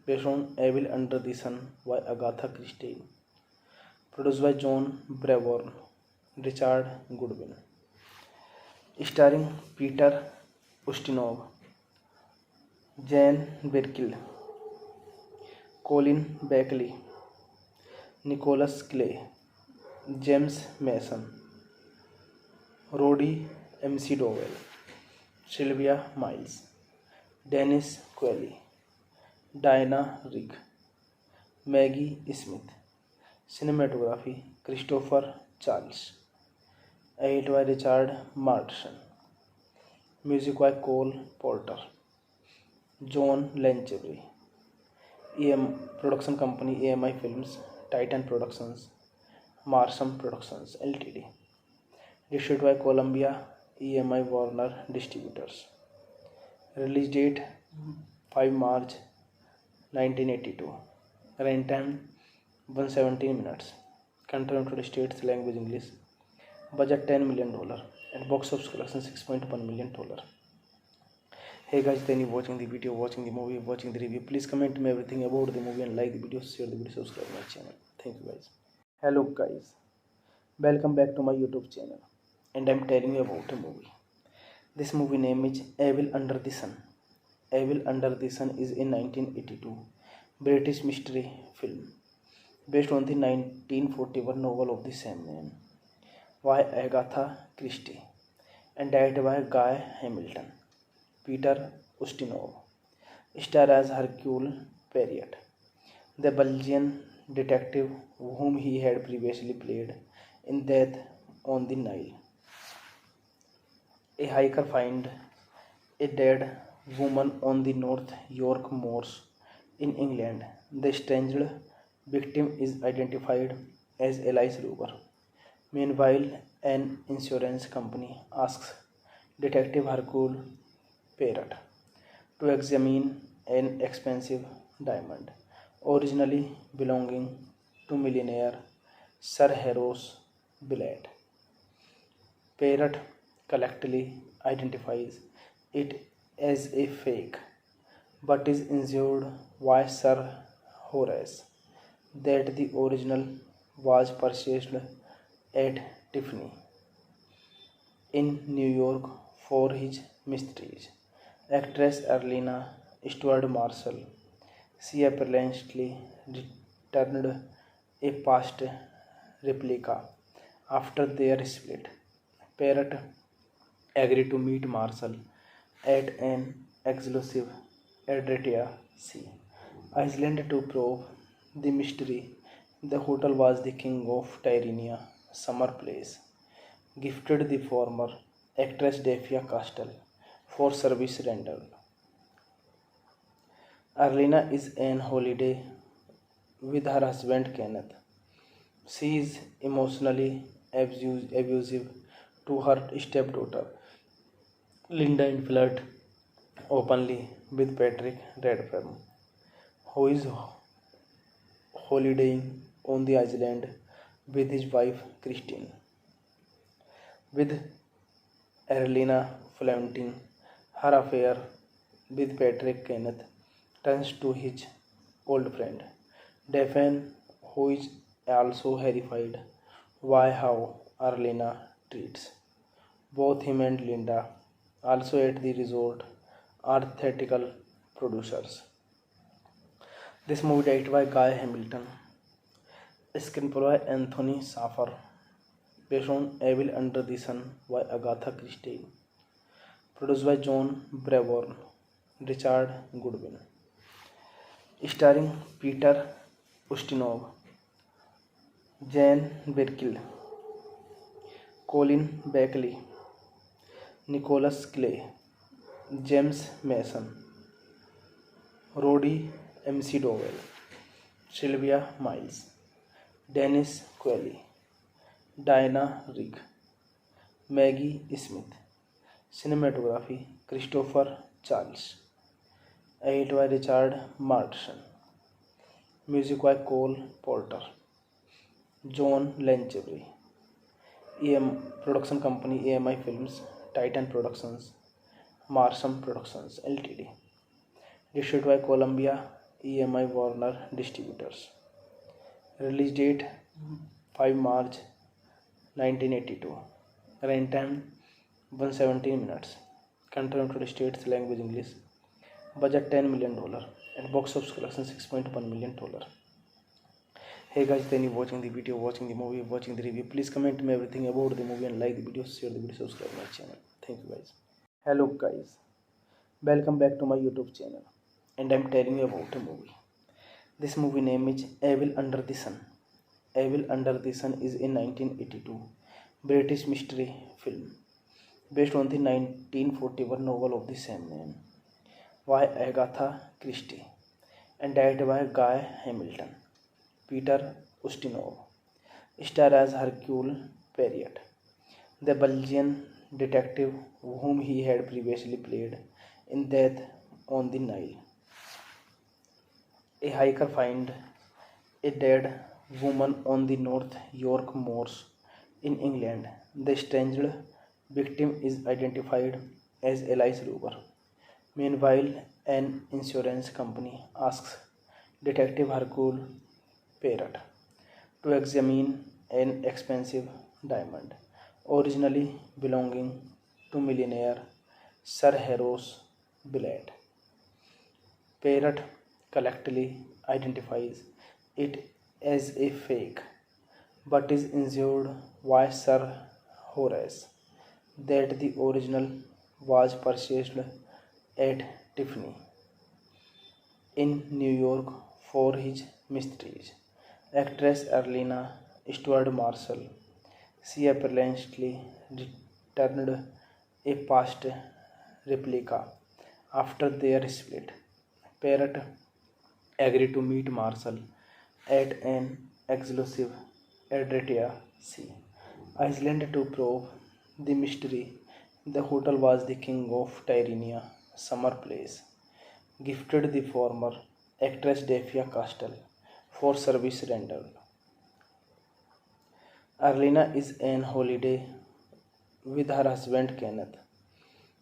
based on Evil Under the Sun by Agatha Christie, produced by John Brabourne, Richard Goodwin, starring Peter Ustinov, Jane Birkill, Colin Beckley, Nicholas Clay, James Mason, Roddy McDowell, Sylvia Miles, Dennis Qualley, Diana Rigg, Maggie Smith. Cinematography Christopher Charles. Edited by Richard Martin. Music by Cole Porter. John Lanchevry. Production company AMI Films, Titan Productions, Marsham Productions Ltd. Distributed by Columbia EMI Warner Distributors. Release date 5 March 1982. Runtime 117 minutes. Country United States, language English. Budget $10 million and box office collection $6.1 million. Hey guys, then you watching the video, watching the movie, watching the review. Please comment me everything about the movie and like the video, share the video, subscribe my channel. Thank you guys. Hello guys, welcome back to my YouTube channel, and I'm telling you about a movie. This movie name is Evil Under the Sun. Evil Under the Sun is a 1982 British mystery film based on the 1941 novel of the same name by Agatha Christie and directed by Guy Hamilton. Peter Ustinov starred as Hercule Poirot, the Belgian detective whom he had previously played in Death on the Nile. A hiker finds a dead woman on the North York moors in England. The strangled victim is identified as Alice Ruber. Meanwhile, an insurance company asks Detective Hercule Poirot to examine an expensive diamond, originally belonging to millionaire Sir Horace Billett. Poirot collectively identifies it as a fake, but is assured by Sir Horace that the original was purchased at Tiffany in New York for his mysteries. Actress Arlena Stuart Marshall, she apparently returned a past replica after their split. Poirot agreed to meet Marshall at an exclusive Adria Sea Island to probe the mystery. The hotel was the King of Tyrannia summer place, gifted the former actress Daphia Castle for service rendered. Arlena is on holiday with her husband Kenneth. She is emotionally abusive to her stepdaughter Linda and flirt openly with Patrick Redfern, who is holidaying on the island with his wife Christine. With Arlena flaunting her affair with Patrick, Kenneth turns to his old friend Daphne, who is also horrified by how Arlena treats both him and Linda, also at the resort, are theatrical producers. This movie directed by Guy Hamilton, screenplay by Anthony Saffer, based on Evil Under the Sun by Agatha Christie, produced by John Brabourne, Richard Goodwin, starring Peter Ustinov, Jane Birkill, Colin Beckley, Nicholas Clay, James Mason, Roddy McDowell, Sylvia Miles, Dennis Qualley, Diana Rigg, Maggie Smith. Cinematography Christopher Charles. Edited by Richard Martin. Music by Cole Porter, John Lanchevry, Production Company AMI Films, Titan Productions, Marsham Productions Ltd. Distributed by Columbia, EMI Warner Distributors. Release date 5 March 1982. Runtime 117 minutes. Country United States, language English. Budget $10 million and box office collection $6.1 million. Hey guys, then you watching the video, watching the movie, watching the review. Please comment me everything about the movie and like the video, share the video, subscribe my channel. Thank you guys. Hello guys, welcome back to my YouTube channel, and I'm telling you about a movie. This movie name is Evil Under the Sun. Evil Under the Sun is a 1982 British mystery film based on the 1941 novel of the same name by Agatha Christie and directed by Guy Hamilton. Peter Ustinov starred as Hercule Poirot, the Belgian detective whom he had previously played in Death on the Nile. A hiker finds a dead woman on the North York moors in England. The estranged victim is identified as Alice Ruber. Meanwhile, an insurance company asks Detective Hercule Poirot to examine an expensive diamond, originally belonging to millionaire Sir Horace Billett. Poirot collectively identifies it as a fake, but is assured by Sir Horace that the original was purchased at Tiffany in New York for his mysteries. Actress Arlena Stuart Marshall, she apparently returned a past replica after their split. Poirot agreed to meet Marshall at an exclusive Adria Sea Island to probe the mystery. The hotel was the King of Tyrannia summer place, gifted the former actress Daphia Castle for service rendered. Arlena is on holiday with her husband Kenneth.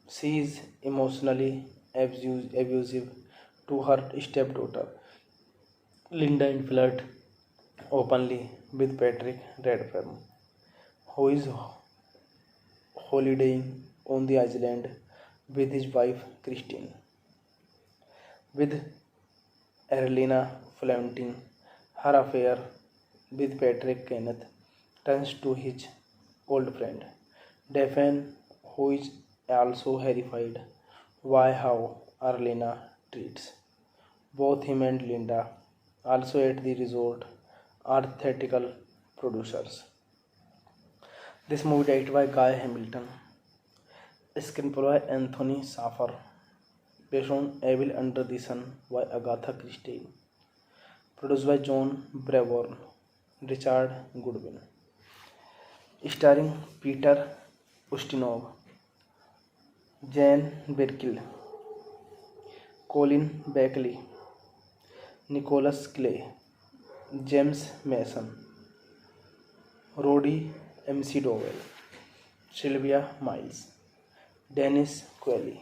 She is emotionally abusive to her stepdaughter Linda and flirt openly with Patrick Redfern, who is holidaying on the island with his wife Christine. With Arlena flaunting her affair with Patrick, Kenneth turns to his old friend Daphne, who is also horrified by how Arlena treats both him and Linda. Also at the resort are theatrical producers. This movie directed by Guy Hamilton, screenplay by Anthony Shaffer, based on Evil Under the Sun by Agatha Christie, produced by John Brabourne, Richard Goodwin, starring Peter Ustinov, Jane Birkill, Colin Beckley, Nicholas Clay, James Mason, Roddy McDowell, Sylvia Miles, Dennis Qualley,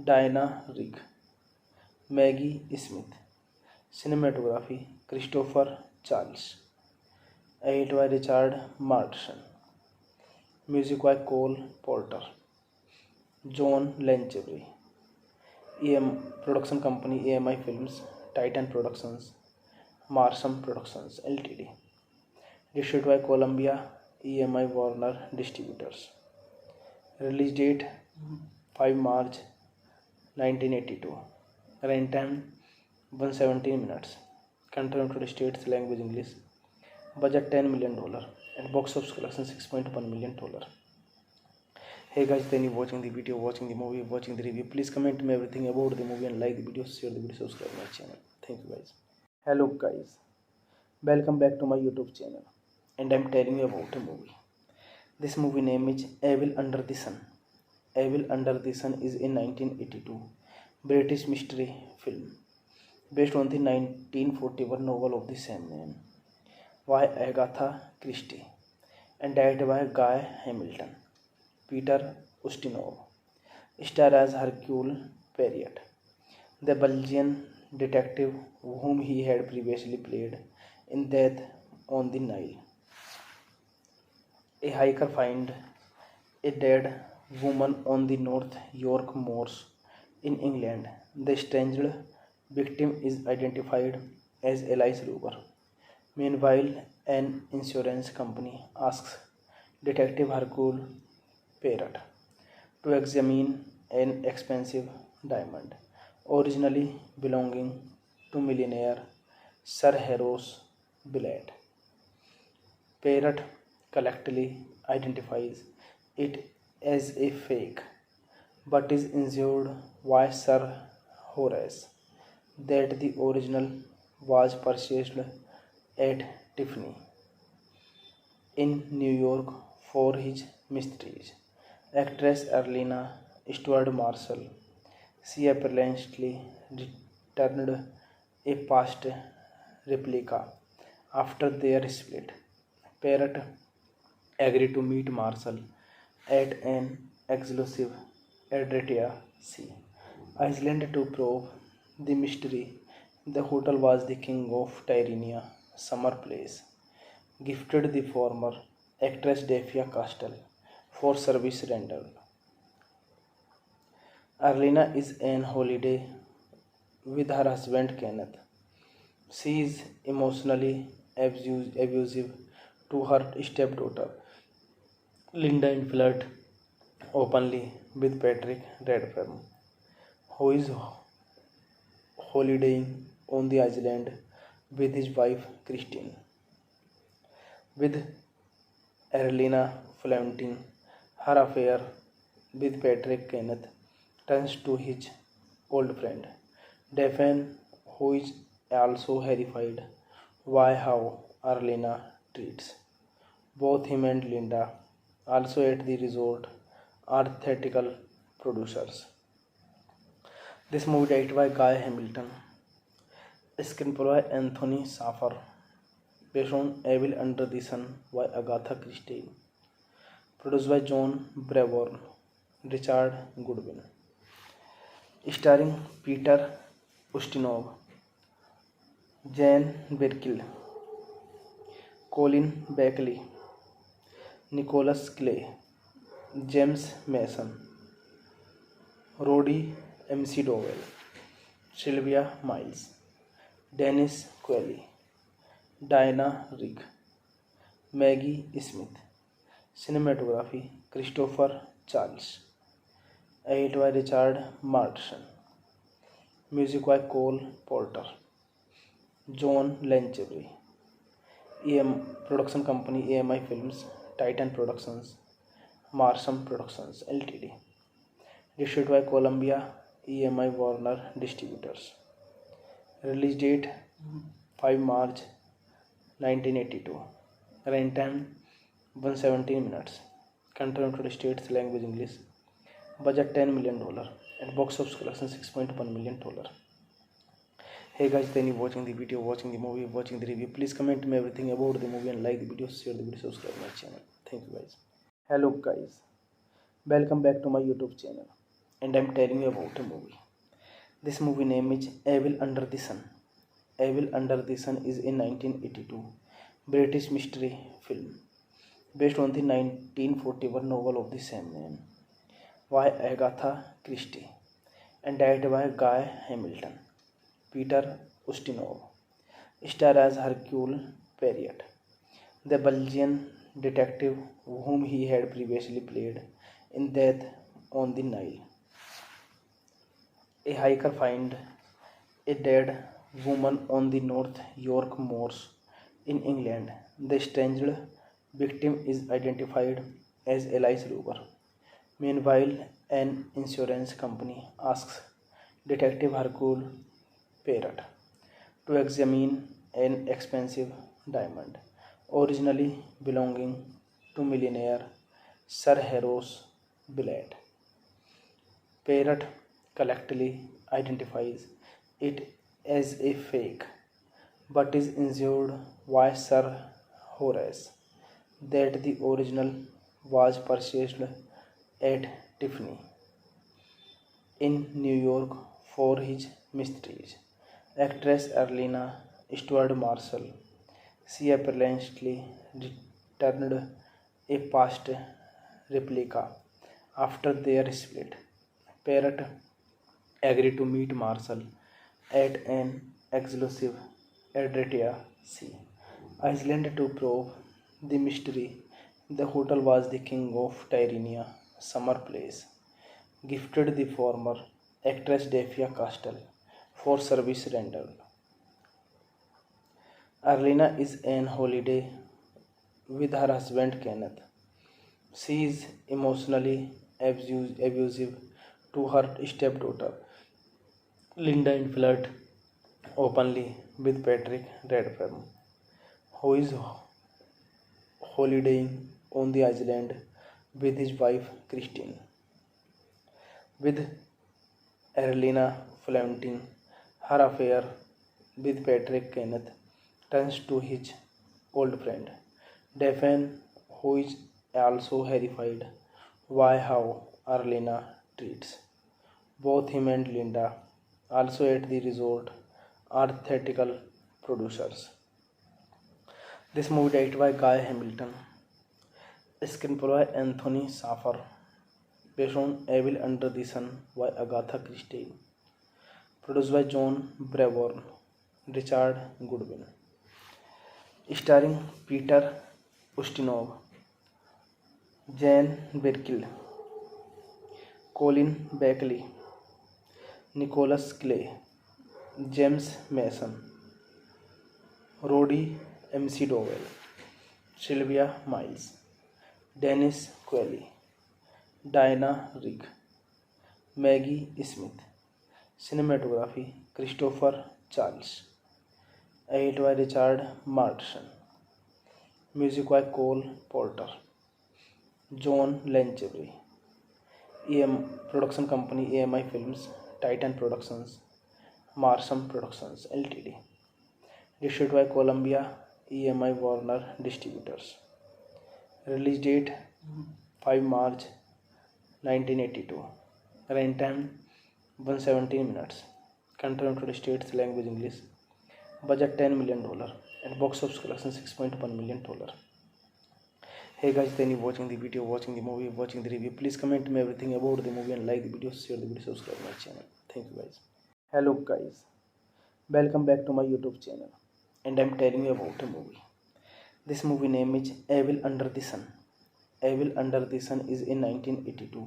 Diana Rigg, Maggie Smith. Cinematography Christopher Charles. Edited by Richard Martin. Music by Cole Porter, John Lanchevry, Production Company AMI Films, Titan Productions, Marsham Productions Ltd. Distributed by Columbia, EMI Warner Distributors. Release date 5 March 1982. Runtime 117 minutes. Country United States, language English. Budget $10 million and box office collection $6.1 million. Hey guys, then you watching the video, watching the movie, watching the review. Please comment me everything about the movie and like the video, share the video, subscribe my channel. Thank you guys. Hello guys, welcome back to my YouTube channel, and I'm telling you about a movie. This movie name is Evil Under the Sun. Evil Under the Sun is a 1982 British mystery film based on the 1941 novel of the same name by Agatha Christie and directed by Guy Hamilton. Peter Ustinov starred as Hercule Poirot, the Belgian detective whom he had previously played in Death on the Nile. A hiker finds a dead woman on the North York moors in England. The strangled victim is identified as Elise Ruber. Meanwhile, an insurance company asks Detective Hercule Poirot to examine an expensive diamond, originally belonging to millionaire Sir Horace Billett. Poirot collectively identifies it as a fake, but is assured by Sir Horace that the original was purchased at Tiffany in New York for his mysteries. Actress Arlena Stuart Marshall, she apparently returned a past replica after their split. Parrot agreed to meet Marshall at an exclusive Adria Sea Island to probe the mystery. The hotel was the King of Tyrrhenia summer place, gifted the former actress Daphia Castle for service rendered. Arlena is on holiday with her husband Kenneth. She is emotionally abusive to her stepdaughter Linda and flirt openly with Patrick Redfern, who is holidaying on the island with his wife Christine. With Arlena flaunting her affair with Patrick, Kenneth turns to his old friend Daphne, who is also horrified by how Arlena treats both him and Linda. Also at the resort are theatrical producers. This movie directed by Guy Hamilton, screenplay by Anthony Shaffer, based on Evil Under the Sun by Agatha Christie, produced by John Brabourne, Richard Goodwin, starring Peter Ustinov, Jane Birkill, Colin Beckley, Nicholas Clay, James Mason, Roddy McDowell, Sylvia Miles, Dennis Qualley, Diana Rigg, Maggie Smith. Cinematography Christopher Charles. Edited by Richard Martin. Music by Cole Porter. John Lanchevry. Production company AMI Films, Titan Productions, Marsham Productions Ltd. Distributed by Columbia EMI Warner Distributors. Release date 5 March 1982. Runtime 117 minutes. Country United States language English. Budget $10 million and box office collection $6.1 million. Hey guys, then you watching the video, watching the movie, watching the review. Please comment me everything about the movie and like the video, share the video, subscribe my channel. Thank you guys. Hello guys, welcome back to my YouTube channel, and I'm telling you about a movie. This movie name is Evil Under the Sun. Evil Under the Sun is a 1982 British mystery film based on the 1941 novel of the same name by Agatha Christie and directed by Guy Hamilton. Peter Ustinov starred as Hercule Poirot, the Belgian detective whom he had previously played in Death on the Nile. A hiker finds a dead woman on the North York moors in England. The strangled victim is identified as Elise Ruber. Meanwhile, an insurance company asks Detective Hercule Poirot to examine an expensive diamond, originally belonging to millionaire Sir Horace Billett. Poirot collectively identifies it as a fake, but is insured by Sir Horace that the original was purchased at Tiffany in New York for his mysteries. Actress Erlina Stuart Marshall, she apparently returned a past replica after their split. Parrot agreed to meet Marshall at an exclusive Adria Sea Island to probe the mystery. The hotel was the King of Tyrrhenia summer place, gifted the former actress Daphia Castle for service rendered. Arlena is on holiday with her husband Kenneth. She is emotionally abusive to her stepdaughter Linda and flirt openly with Patrick Redfern, who is holidaying on the island with his wife Christine. With Erlina flaunting her affair with Patrick, Kenneth turns to his old friend Daphne, who is also horrified by how Erlina treats both him and Linda. Also at the resort are theatrical producers. This movie directed by Guy Hamilton, screenplay by Anthony Shaffer, based on Evil Under the Sun by Agatha Christie, produced by John Brevor, Richard Goodwin, starring Peter Ustinov, Jane Birkill, Colin Beckley, Nicholas Clay, James Mason, Roddy McDowell, Sylvia Miles, Dennis Qualley, Diana Rigg, Maggie Smith. Cinematography Christopher Charles. Edited by Richard Martin. Music by Cole Porter. John Lanchevry. Production company AMI Films, Titan Productions, Marsham Productions Ltd. Distributed by Columbia EMI Warner Distributors. Release date 5 March 1982. Runtime 117 minutes. Country United States, language English. Budget $10 million and box office collection $6.1 million. Hey guys, then you watching the video, watching the movie, watching the review. Please comment me everything about the movie and like the video, share the video, subscribe my channel. Thank you guys. Hello guys, welcome back to my YouTube channel, and I'm telling you about a movie. This movie name is Evil Under the Sun. Evil Under the Sun is a 1982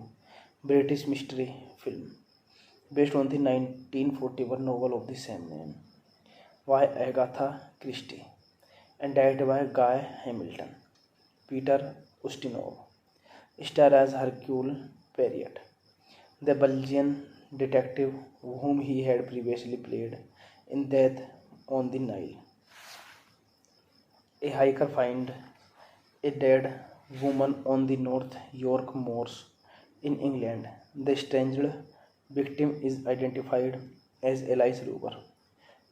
British mystery film based on the 1941 novel of the same name by Agatha Christie and directed by Guy Hamilton. Peter Ustinov star as Hercule Poirot, the Belgian detective whom he had previously played in Death on the Nile. A hiker finds a dead woman on the North York moors in England. The estranged victim is identified as Alice Ruber.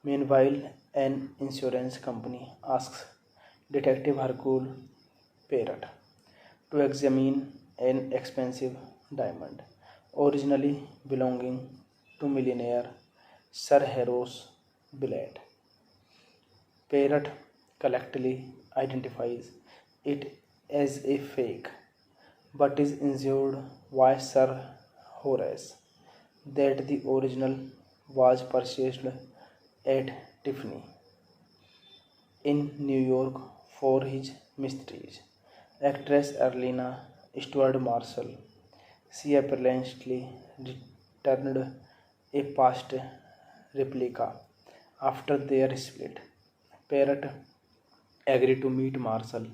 Meanwhile, an insurance company asks Detective Hercule Poirot to examine an expensive diamond, originally belonging to millionaire Sir Horace Billett. Poirot collectively identifies it as a fake, but is insured by Sir Horace that the original was purchased at Tiffany in New York for his mysteries. Actress Erlina Stuart Marshall, she apparently returned a past replica after their split. Parrot agreed to meet Marshall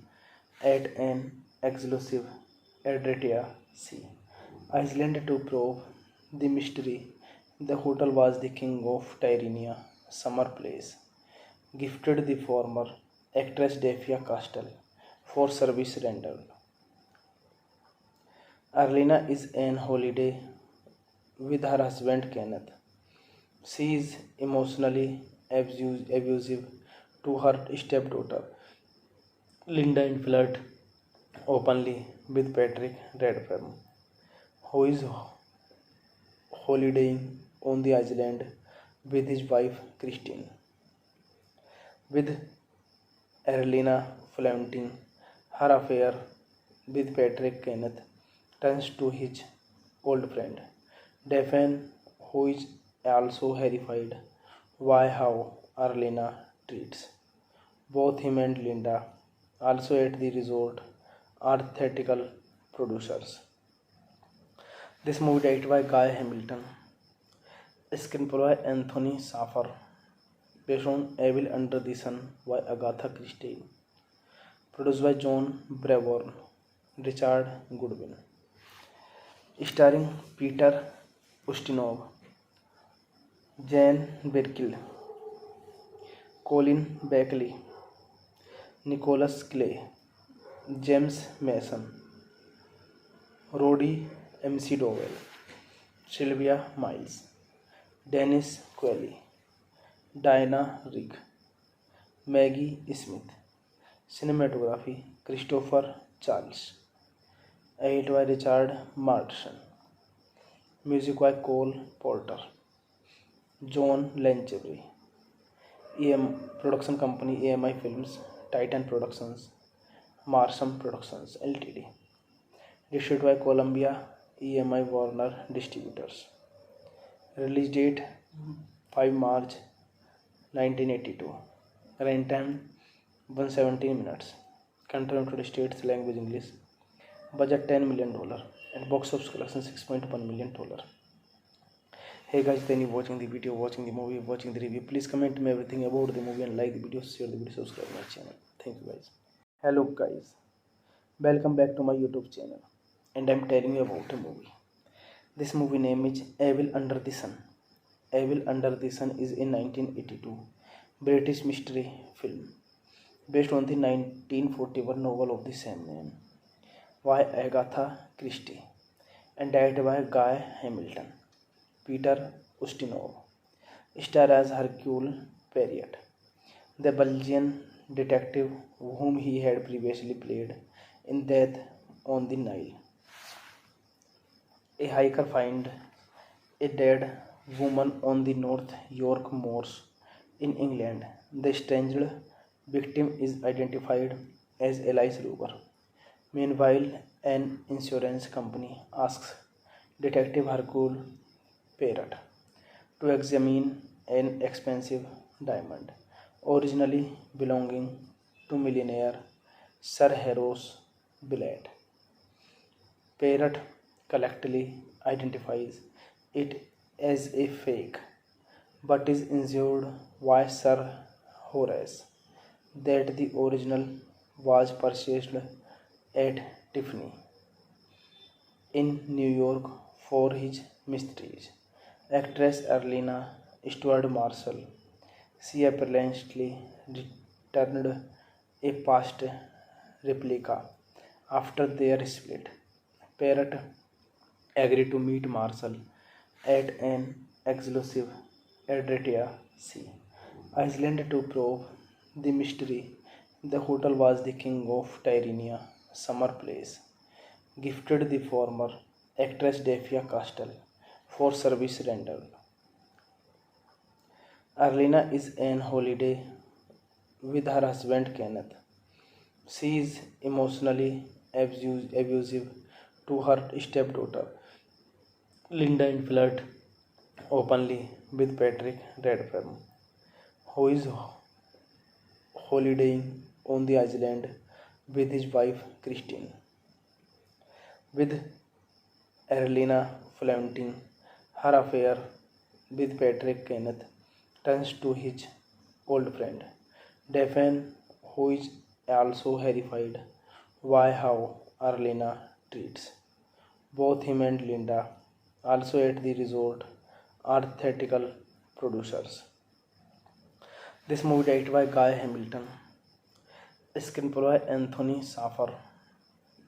at an exclusive Adria Sea Island to probe the mystery. The hotel was the King of Tyrrhenia summer place, gifted the former actress Daphia Castle for service rendered. Arlena is on holiday with her husband Kenneth. She is emotionally abusive to her stepdaughter, Linda, and flirt openly with Patrick Redfern, who is holidaying on the island with his wife Christine. With Erlina flaunting her affair with Patrick, Kenneth turns to his old friend Daphne, who is also horrified by how Erlina treats both him and Linda. Also at the resort are theatrical producers. This movie directed by Guy Hamilton, screenplay by Anthony Shaffer, based on Evil Under the Sun by Agatha Christie, produced by John Braborn, Richard Goodwin, starring Peter Ustinov, Jane Birkill, Colin Beckley, Nicholas Clay, James Mason, Roddy McDowell, Sylvia Miles, Dennis Qualley, Diana Rigg, Maggie Smith. Cinematography Christopher Charles. Edited by Richard Martin. Music by Cole Porter. John Lanchevry. Production company AMI Films, Titan Productions, Marsham Productions Ltd. Distributed by Columbia EMI Warner Distributors. Release date 5 March 1982. Runtime 117 minutes. Country United States, language English. Budget $10 million and box office collection $6.1 million. Hey guys, then you watching the video, watching the movie, watching the review. Please comment me everything about the movie and like the video, share the video, subscribe my channel. Thank you guys. Hello guys, welcome back to my YouTube channel, and I'm telling you about a movie. This movie name is Evil Under the Sun. Evil Under the Sun is a 1982 British mystery film based on the 1941 novel of the same name by Agatha Christie and directed by Guy Hamilton. Peter Ustinov star as Hercule Poirot, the Belgian detective whom he had previously played in Death on the Nile. A hiker finds a dead woman on the North York moors in England. The strangled victim is identified as Elise Ruber. Meanwhile, an insurance company asks Detective Hercule Poirot to examine an expensive diamond, originally belonging to millionaire Sir Horace Billett. Poirot collectively identifies it as a fake, but is assured by Sir Horace that the original was purchased at Tiffany in New York for his mysteries. Actress Erlina Stuart Marshall, she apparently returned a past replica after their split. Parrot agreed to meet Marshall at an exclusive Adria Sea Island to probe the mystery. The hotel was the King of Tyrrhenia summer place, gifted the former actress Daphia Castle for service rendered. Arlena is on holiday with her husband Kenneth. She is emotionally abusive to her stepdaughter, Linda, and flirt openly with Patrick Redfern, who is holidaying on the island with his wife Christine. With Erlina flaunting her affair with Patrick, Kenneth turns to his old friend Daphne, who is also horrified by how Erlina treats both him and Linda. Also at the resort are theatrical producers. This movie directed by Guy Hamilton, screenplay by Anthony Shaffer,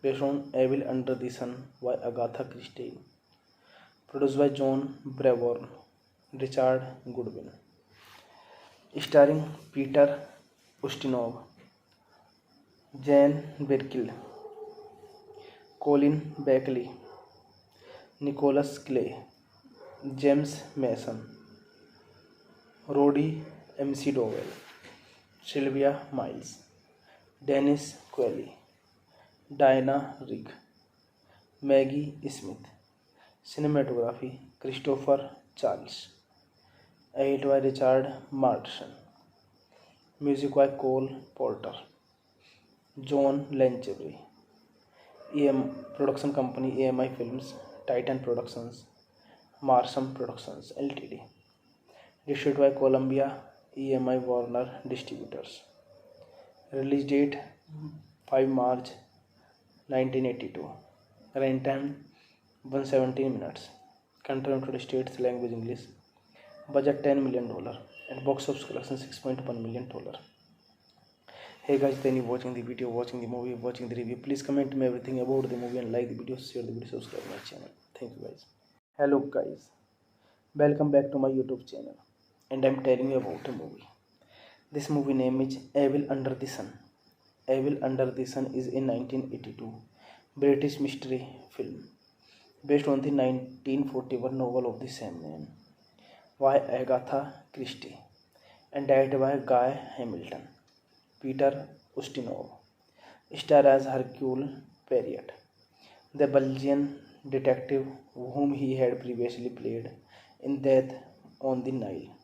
based on Evil Under the Sun by Agatha Christie, produced by John Braborn, Richard Goodwin. Starring Peter Ustinov, Jane Birkill, Colin Beckley, Nicholas Clay, James Mason, Roddy McDowell, Sylvia Miles, Dennis Qualley, Diana Rigg, Maggie Smith. Cinematography Christopher Charles. Edit by Richard Martin. Music by Cole Porter. John Lanchevry. Production company AMI Films, Titan Productions, Marsham Productions Ltd. Distributed by Columbia EMI Warner Distributors. Release date 5 March 1982. Runtime 117 minutes. Country United States, language English. Budget $10 million and box office collection $6.1 million. Hey guys, then you watching the video, watching the movie, watching the review. Please comment me everything about the movie and like the video, share the video, subscribe my channel. Thank you guys. Hello guys, welcome back to my YouTube channel, and I'm telling you about a movie. This movie name is Evil Under the Sun. Evil Under the Sun is a 1982 British mystery film based on the 1941 novel of the same name by Agatha Christie and directed by Guy Hamilton. Peter Ustinov starred as Hercule Poirot, the Belgian detective whom he had previously played in Death on the Nile.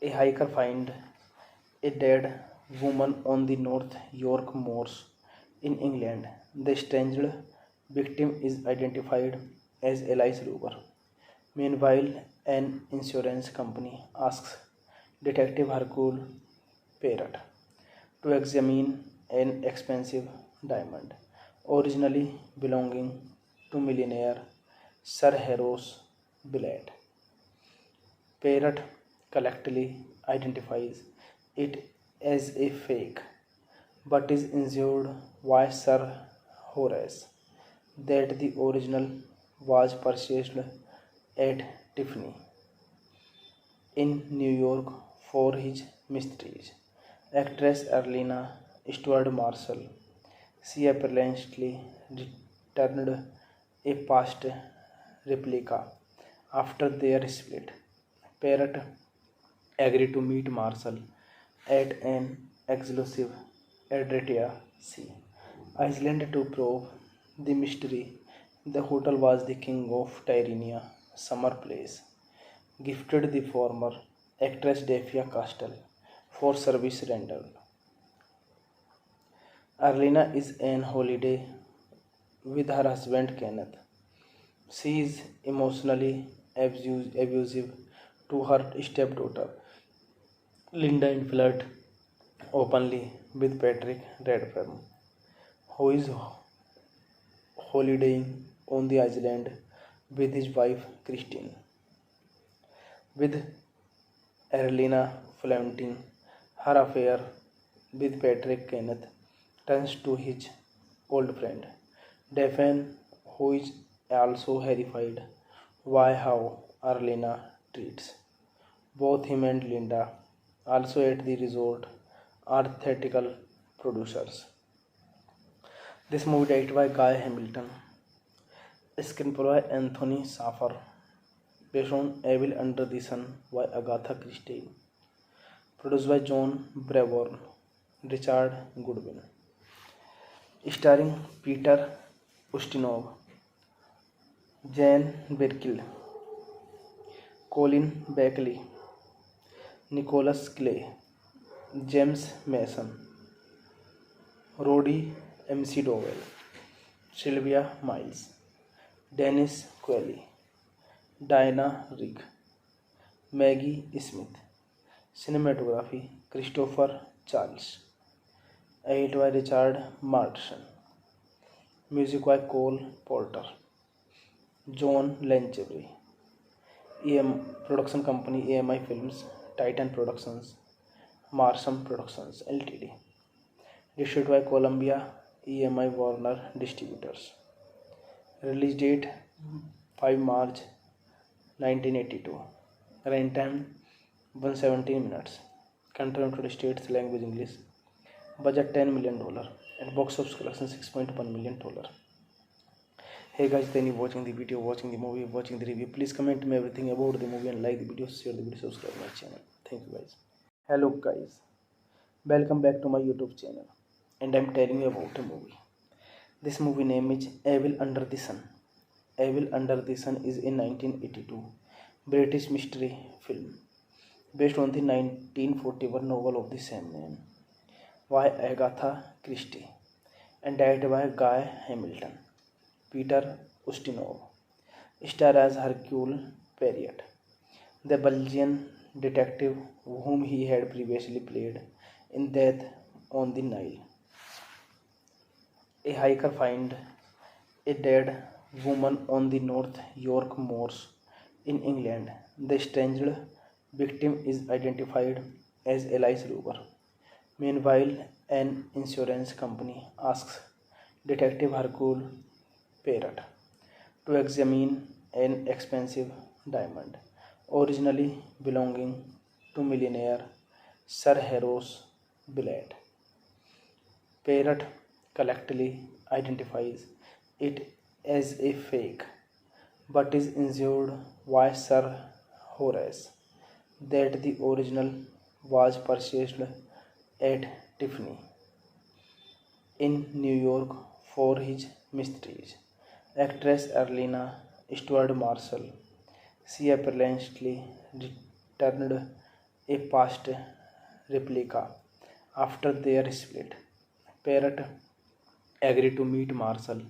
A hiker finds a dead woman on the North York moors in England. The estranged victim is identified as Alice Ruber. Meanwhile, an insurance company asks Detective Hercule Poirot to examine an expensive diamond originally belonging to millionaire Sir Horace Billett. Poirot collectively identifies it as a fake, but is assured by Sir Horace that the original was purchased at Tiffany in New York for his mysteries. Actress Arlena Stuart Marshall, she apparently returned a past replica after their split. Poirot agreed to meet Marshall at an exclusive Adria Sea Island to probe the mystery. The hotel was the King of Tyrannia summer place, gifted the former actress Daphia Castle for service rendered. Arlena is on holiday with her husband Kenneth. She is emotionally abusive to her stepdaughter Linda and flirt openly with Patrick Redfern, who is holidaying on the island with his wife Christine. With Arlena flaunting her affair with Patrick, Kenneth turns to his old friend Daphne, who is also horrified by how Arlena treats both him and Linda. Also at the resort are theatrical producers. This movie directed by Guy Hamilton, screenplay by Anthony Shaffer, based on Evil Under the Sun by Agatha Christie, produced by John Brevor, Richard Goodwin, starring Peter Ustinov, Jane Birkill, Colin Beckley, Nicholas Clay, James Mason, Roddy McDowell, Sylvia Miles, Dennis Qualley, Diana Rigg, Maggie Smith. Cinematography Christopher Charles. Edit by Richard Martin. Music by Cole Porter. John Lanchevry. Production company AMI Films, Titan Productions, Marsham Productions Ltd. Distributed by Columbia EMI Warner Distributors. Release date 5 March 1982. Running time 117 minutes. Country United States, language English. Budget $10 million and box office collection $6.1 million. Hey guys, then you watching the video, watching the movie, watching the review. Please comment me everything about the movie and like the video, share the video, subscribe my channel. Thank you guys. Hello guys, welcome back to my YouTube channel, and I'm telling you about a movie. This movie name is Evil Under the Sun. Evil Under the Sun is a 1982 British mystery film based on the 1941 novel of the same name by Agatha Christie and directed by Guy Hamilton. Peter Ustinov starred as Hercule Poirot, the Belgian detective whom he had previously played in Death on the Nile. A hiker finds a dead woman on the North York moors in England. The estranged victim is identified as Alice Luger. Meanwhile, an insurance company asks Detective Hercule Poirot to examine an expensive diamond, originally belonging to millionaire Sir Horace Billett. Poirot collectively identifies it as a fake, but is assured by Sir Horace that the original was purchased at Tiffany in New York for his mysteries. Actress Arlena Stuart Marshall, she apparently returned a past replica after their split. Poirot agreed to meet Marshall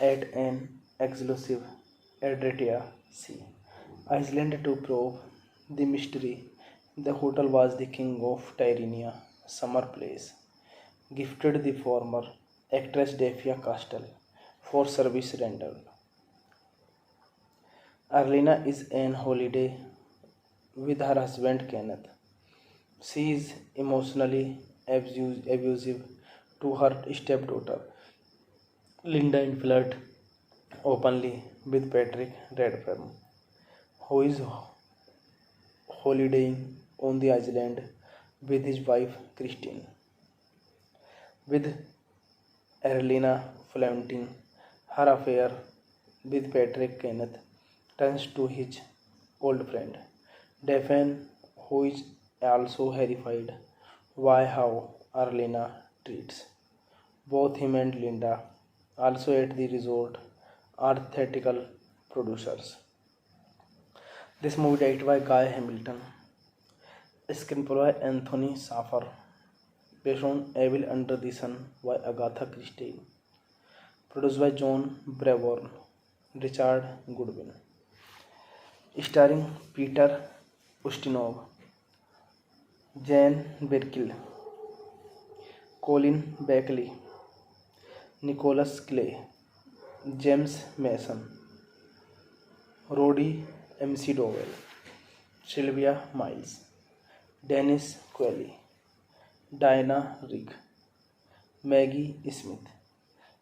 at an exclusive Adria Sea Island to probe the mystery. The hotel was the King of Tyrannia summer place, gifted the former actress Daphia Castle for service rendered. Arlena is on holiday with her husband Kenneth. She is emotionally abusive to her stepdaughter Linda and flirt openly with Patrick Redfern, who is holidaying on the island with his wife Christine. With Arlena flaunting her affair with Patrick, Kenneth turns to his old friend Daphne, who is also horrified by how Arlena treats both him and Linda. Also at the resort are theatrical producers. This movie directed by Guy Hamilton, screenplay by Anthony Shaffer, based on Evil Under the Sun by Agatha Christie, produced by John Brabourne, Richard Goodwin, starring Peter Ustinov, Jane Birkill, Colin Beckley, Nicholas Clay, James Mason, Roddy McDowell, Sylvia Miles, Dennis Qualley, Diana Rigg, Maggie Smith.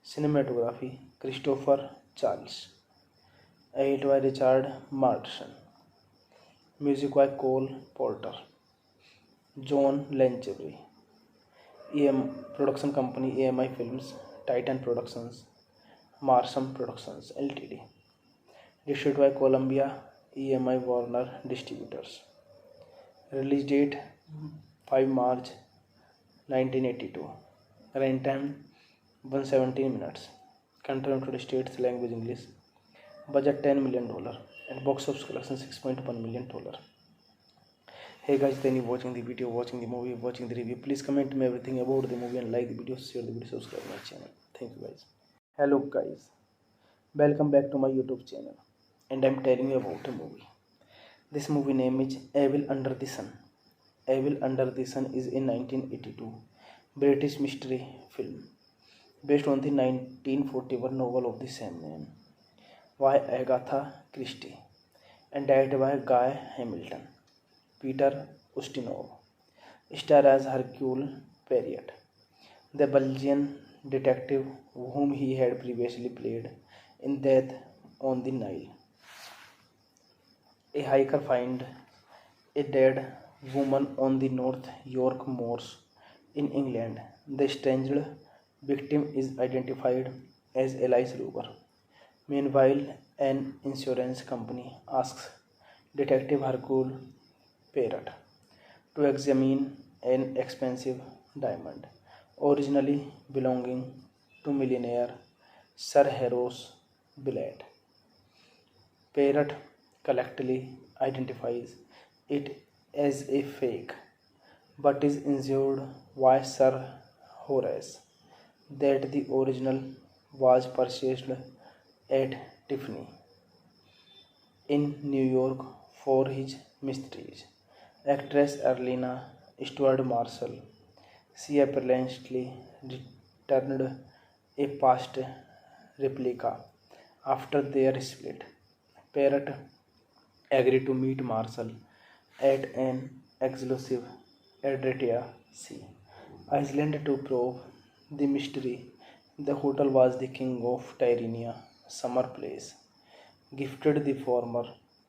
Cinematography Christopher Charles. Edited by Richard Martin. Music by Cole Porter. John Lanchevry. Production company AMI Films, Titan Productions, Marsham Productions Ltd. Distributed by Columbia EMI Warner Distributors. Release date 5 March 1982. Running time 117 minutes. Country United States, language English. Budget $10 million and box office collection $6.1 million. Hey guys, then you watching the video, watching the movie, watching the review. Please comment me everything about the movie and like the video, share the video, subscribe my channel. Thank you guys. Hello guys, welcome back to my YouTube channel, and I'm telling you about a movie. This movie name is Evil Under the Sun. Evil Under the Sun is a 1982 British mystery film based on the 1941 novel of the same name by Agatha Christie and directed by Guy Hamilton. Peter Ustinov starred as Hercule Poirot, the Belgian detective whom he had previously played in Death on the Nile. A hiker finds a dead woman on the North York moors in England. The strangled victim is identified as Elise Ruber. Meanwhile, an insurance company asks Detective Hercule Poirot to examine an expensive diamond, originally belonging to millionaire Sir Horace Billett. Poirot collectively identifies it as a fake, but is assured by Sir Horace that the original was purchased at Tiffany in New York for his mysteries. Actress Arlena Stuart Marshall, she apparently returned a past replica after their split. Parrot agreed to meet Marshall at an exclusive Adria Sea Island to probe the mystery. The hotel was the King of Tyrrhenia summer place, gifted the former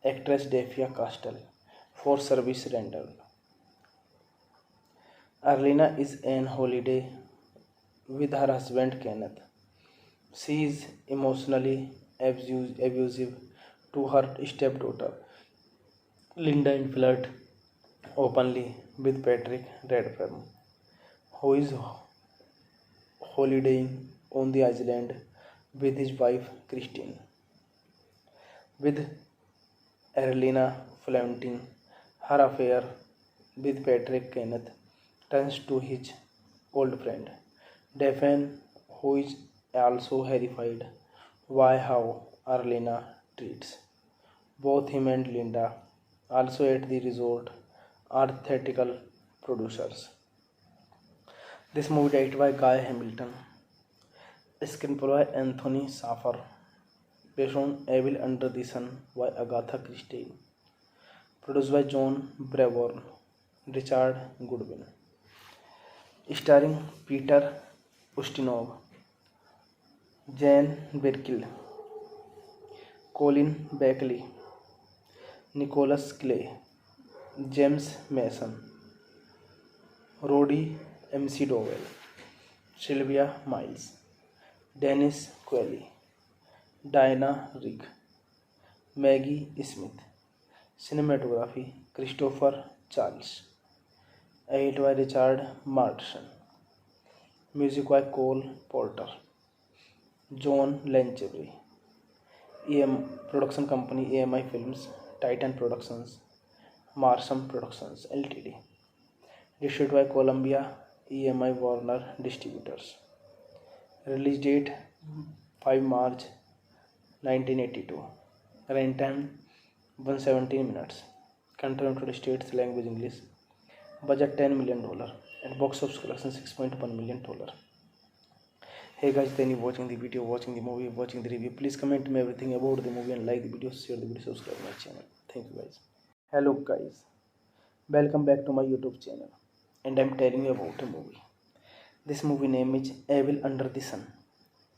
actress Daphia Castle for service rendered. Arlena is on holiday with her husband Kenneth. She is emotionally abusive to her stepdaughter Linda and flirt openly with Patrick Redfern, who is holidaying on the island with his wife Christine. With Arlena flaunting her affair with Patrick, Kenneth turns to his old friend Daphne, who is also horrified by how Arlena treats both him and Linda. Also at the resort are theatrical producers. This movie directed by Guy Hamilton, screenplay by Anthony Shaffer, based on Evil Under the Sun by Agatha Christie, produced by John Brabourne, Richard Goodwin, starring Peter Ustinov, Jane Birkill, Colin Beckley, Nicholas Clay, James Mason, Roddy McDowell, Sylvia Miles, Dennis Qualley, Diana Rigg, Maggie Smith. Cinematography Christopher Charles. Edited by Richard Martin. Music by Cole Porter. John Lanchevry. Production company AMI Films, Titan Productions, Marsham Productions Ltd. Distributed by Columbia EMI Warner Distributors. Release date 5 March 1982. Runtime 117 minutes. Country United States language English. Budget $10 million and box office collection $6.1 million. Hey guys, then you watching the video, watching the movie, watching the review. Please comment me everything about the movie and like the video, share the video, subscribe my channel. Thank you guys. Hello guys, welcome back to my YouTube channel, and I'm telling you about a movie. This movie name is Evil Under the Sun.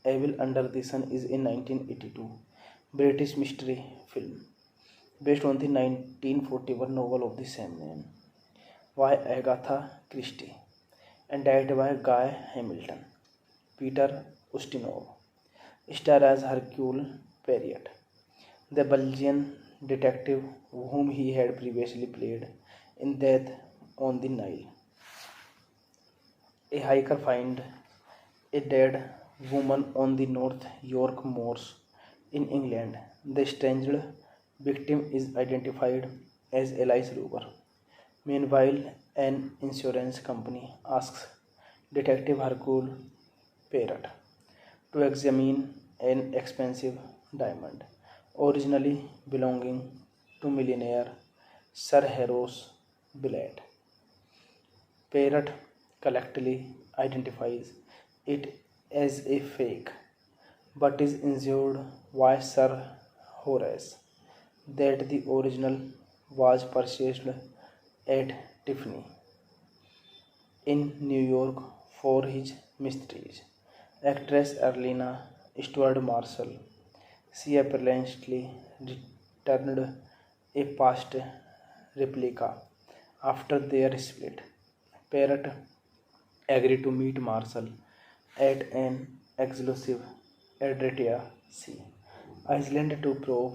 Evil Under the Sun is a 1982 British mystery film based on the 1941 novel of the same name by Agatha Christie and directed by Guy Hamilton. Peter Ustinov starred as Hercule Poirot, the Belgian detective whom he had previously played in Death on the Nile. A hiker finds a dead woman on the North York moors in England. The strangled victim is identified as Elise Ruber. Meanwhile, an insurance company asks Detective Hercule Poirot to examine an expensive diamond, originally belonging to millionaire Sir Horace Billett. Poirot collectively identifies it as a fake, but is assured by Sir Horace that the original was purchased at Tiffany in New York for his mysteries. Actress Arlena Stuart Marshall, she apparently returned a past replica after their split. Parrot agreed to meet Marshall at an exclusive Adria Sea Island to probe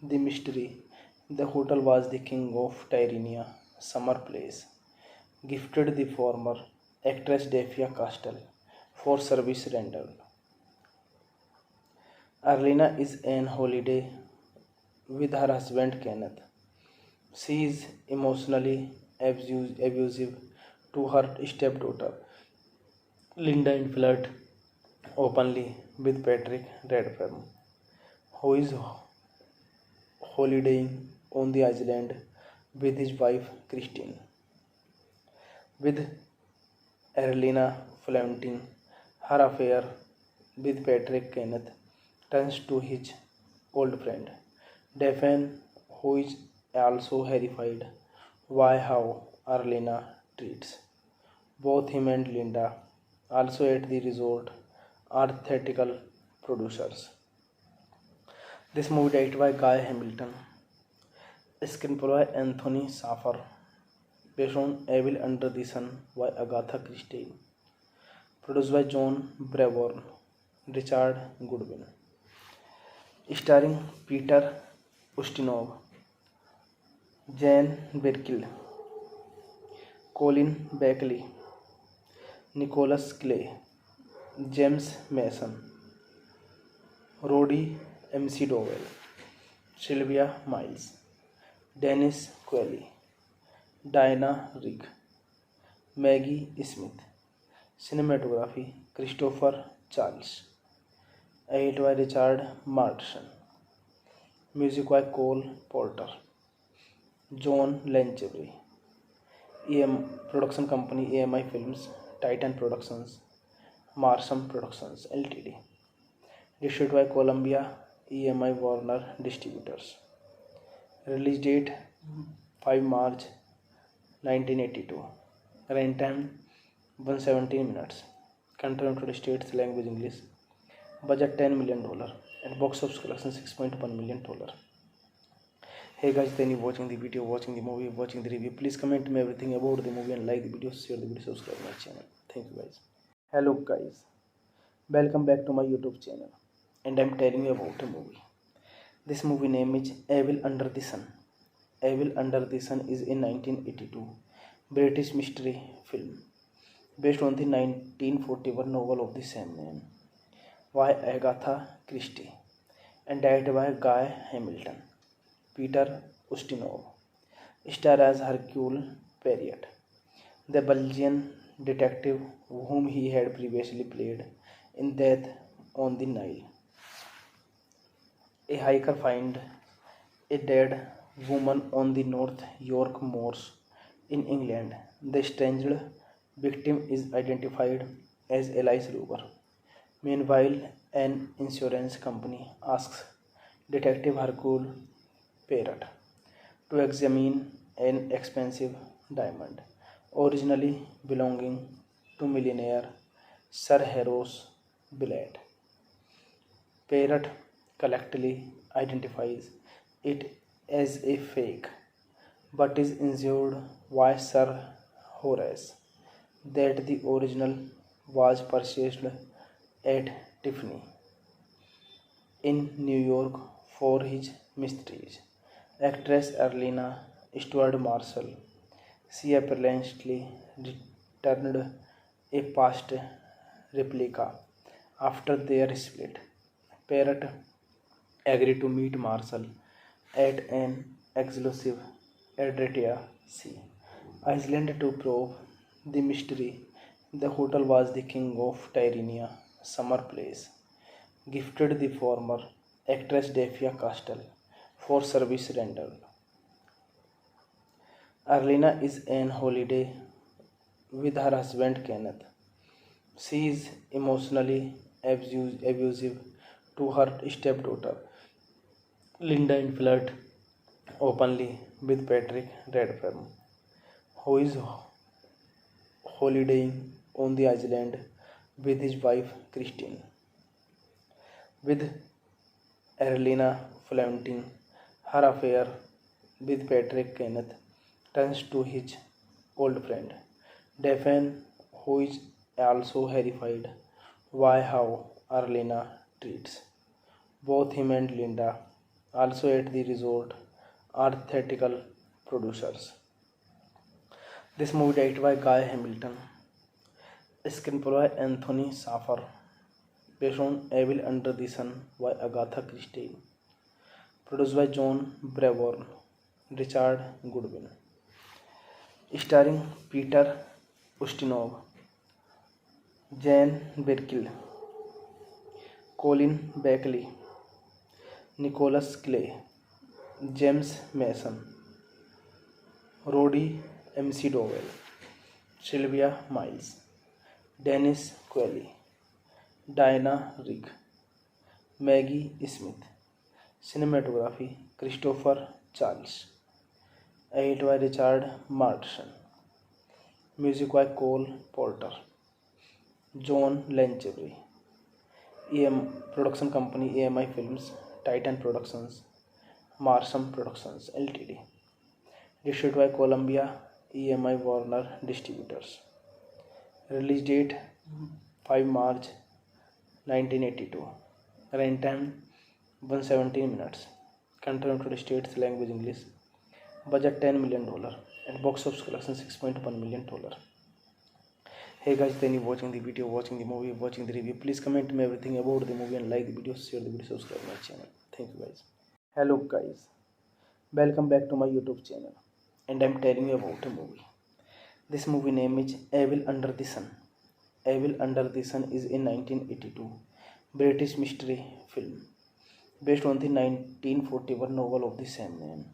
the mystery. The hotel was the King of Tyrrhenia summer place, gifted the former actress Daphia Castle for service rendered. Arlena is on holiday with her husband Kenneth. She is emotionally abusive to her stepdaughter Linda and flirt openly with Patrick Redfern, who is holidaying on the island with his wife Christine. With Erlina flaunting her affair with Patrick, Kenneth turns to his old friend Daphne, who is also horrified by how Arlena treats both him and Linda. Also at the resort are theatrical producers. This movie directed by Guy Hamilton, screenplay by Anthony Shaffer, based on Evil Under the Sun by Agatha Christie, produced by John Brevor, Richard Goodwin, starring Peter Ustinov, Jane Birkill, Colin Beckley, Nicholas Clay, James Mason, Roddy McDowell, Sylvia Miles, Dennis Qualley, Diana Rigg, Maggie Smith. Cinematography Christopher Charles. Edited by Richard Martin. Music by Cole Porter. John Lanchevry. Production company AMI Films, Titan Productions, Marsham Productions Ltd. Distributed by Columbia EMI Warner Distributors. Release date 5 March 1982. Runtime 117 minutes. Country United States, language English. Budget $10 million and box office collection $6.1 million. Hey guys, then you watching the video, watching the movie, watching the review. Please comment me everything about the movie and like the video, share the video, subscribe my channel. Thank you guys. Hello guys, welcome back to my YouTube channel, and I'm telling you about a movie. This movie name is Evil Under the Sun. Evil Under the Sun is a 1982 British mystery film based on the 1941 novel of the same name by Agatha Christie and directed by Guy Hamilton. Peter Ustinov star as Hercule Poirot, the Belgian detective whom he had previously played in Death on the Nile. A hiker finds a dead woman on the North York moors in England. The estranged victim is identified as Elise Luger. Meanwhile, an insurance company asks Detective Hercule Poirot to examine an expensive diamond, originally belonging to millionaire Sir Horace Billett. Poirot collectively identifies it as a fake, but is assured by Sir Horace that the original was purchased at Tiffany in New York for his mysteries. Actress Erlina Stuart Marshall, she apparently returned a past replica after their split. Parrot agreed to meet Marshall at an exclusive Adria Sea Island to probe the mystery. The hotel was the King of Tyrrhenia summer place, gifted the former actress Daphia Castle for service rendered. Arlena is on holiday with her husband Kenneth. She is emotionally abusive to her stepdaughter Linda and flirt openly with Patrick Redfern, who is holidaying on the island with his wife Christine. With Erlina flaunting her affair with Patrick Kenneth turns to his old friend Daphne, who is also horrified by how Arlena treats both him and Linda. Also at the resort are theatrical producers. This movie directed by Guy Hamilton, screenplay by Anthony Saffer, based on Evil Under the Sun by Agatha Christie, produced by John Braborn, Richard Goodwin, starring Peter Ustinov, Jane Birkill, Colin Beckley, Nicholas Clay, James Mason, Roddy McDowell, Sylvia Miles, Dennis Qualley, Diana Rigg, Maggie Smith. Cinematography Christopher Charles. Edited by Richard Martin. Music by Cole Porter. John Lanchevry. Production company AMI Films, Titan Productions, Marsham Productions Ltd. Distributed by Columbia EMI Warner Distributors. Release date 5 March 1982. Runtime 117 minutes. Country United States, language English. Budget $10 million and box office collection $6.1 million. Hey guys, then you watching the video, watching the movie, watching the review. Please comment me everything about the movie and like the video, share the video, subscribe my channel. Thank you guys. Hello guys, welcome back to my YouTube channel, and I'm telling you about a movie. This movie name is Evil Under the Sun. Evil Under the Sun is a 1982 British mystery film based on the 1941 novel of the same name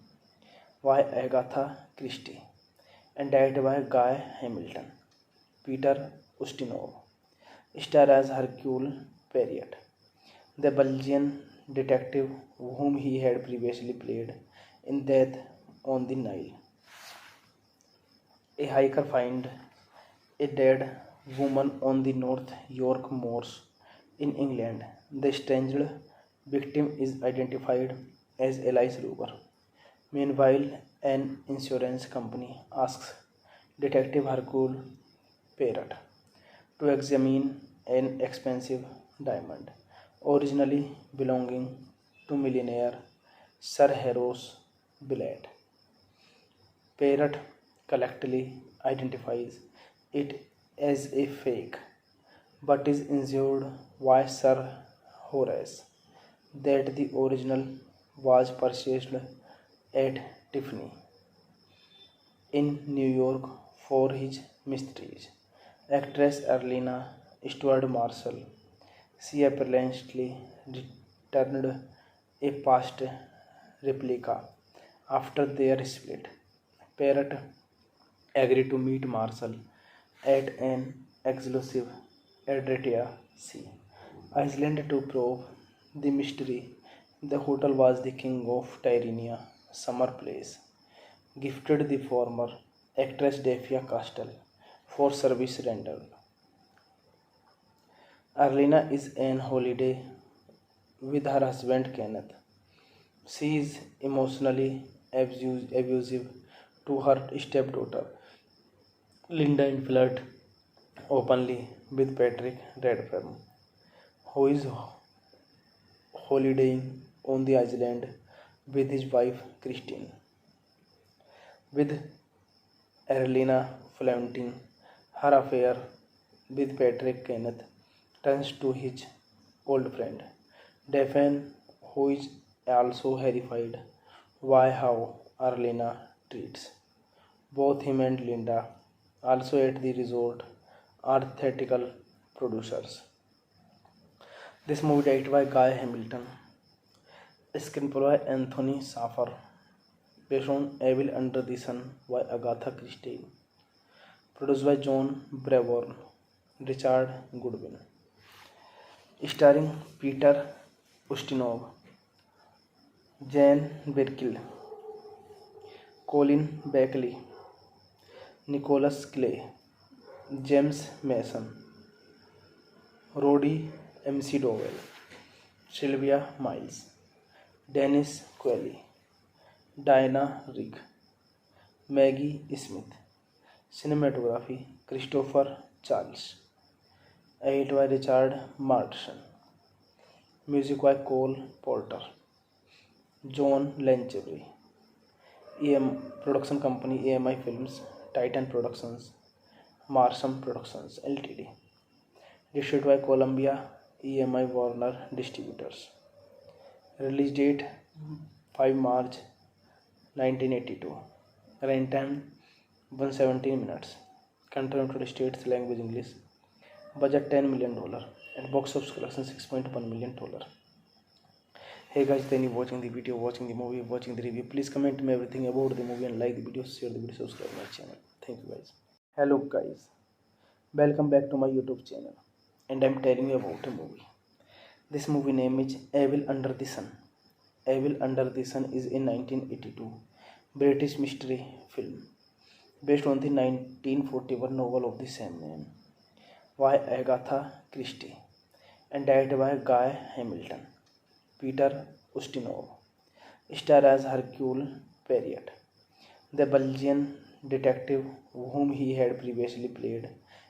by Agatha Christie and directed by Guy Hamilton. Peter Ustinov star as Hercule Poirot, the Belgian detective whom he had previously played in Death on the Nile. A hiker finds a dead woman on the North York moors in England. The strangled victim is identified as Elise Ruber. Meanwhile, an insurance company asks Detective Hercule Poirot to examine an expensive diamond, originally belonging to millionaire Sir Horace Billett. Poirot collectively identifies it as a fake, but is assured by Sir Horace that the original was purchased at Tiffany in New York for his mysteries. Actress Arlena Stuart Marshall, she apparently returned a past replica after their split. Poirot agreed to meet Marshall at an exclusive Adria Sea Island to probe the mystery. The hotel was the King of Tyrrhenia summer place, gifted the former actress Daphia Castle for service rendered. Arlena is on holiday with her husband Kenneth. She is emotionally abusive to her stepdaughter Linda and flirt openly with Patrick Redfern, who is holidaying on the island with his wife Christine. With Arlena flaunting her affair with Patrick, Kenneth turns to his old friend Daphne, who is also horrified by how Arlena treats both him and Linda. Also at the resort are theatrical producers. This movie directed by Guy Hamilton, screenplay by Anthony Saffer, based on Evil Under the Sun by Agatha Christie, produced by John Braborn, Richard Goodwin, starring Peter Ustinov, Jane Birkill, Colin Beckley, Nicholas Clay, James Mason, Roddy McDowell, Sylvia Miles, Dennis Qualley, Diana Rigg, Maggie Smith. Cinematography Christopher Charles. Edit by Richard Martin. Music by Cole Porter. John Lanchevry. Production company AMI Films, Titan Productions, Marsham Productions Ltd. Distributed by Columbia EMI Warner Distributors. Release date 5 March 1982. Runtime 117 minutes. Country United States, language English. Budget $10 million and box office collection $6.1 million. Hey guys, then you watching the video, watching the movie, watching the review. Please comment me everything about the movie and like the video, share the video, subscribe my channel. Thank you guys. Hello guys, welcome back to my YouTube channel, and I'm telling you about a movie. This movie name is Evil Under the Sun. Evil Under the Sun is a 1982 British mystery film based on the 1941 novel of the same name by Agatha Christie and directed by Guy Hamilton. Peter Ustinov starred as Hercule Poirot, the Belgian detective whom he had previously played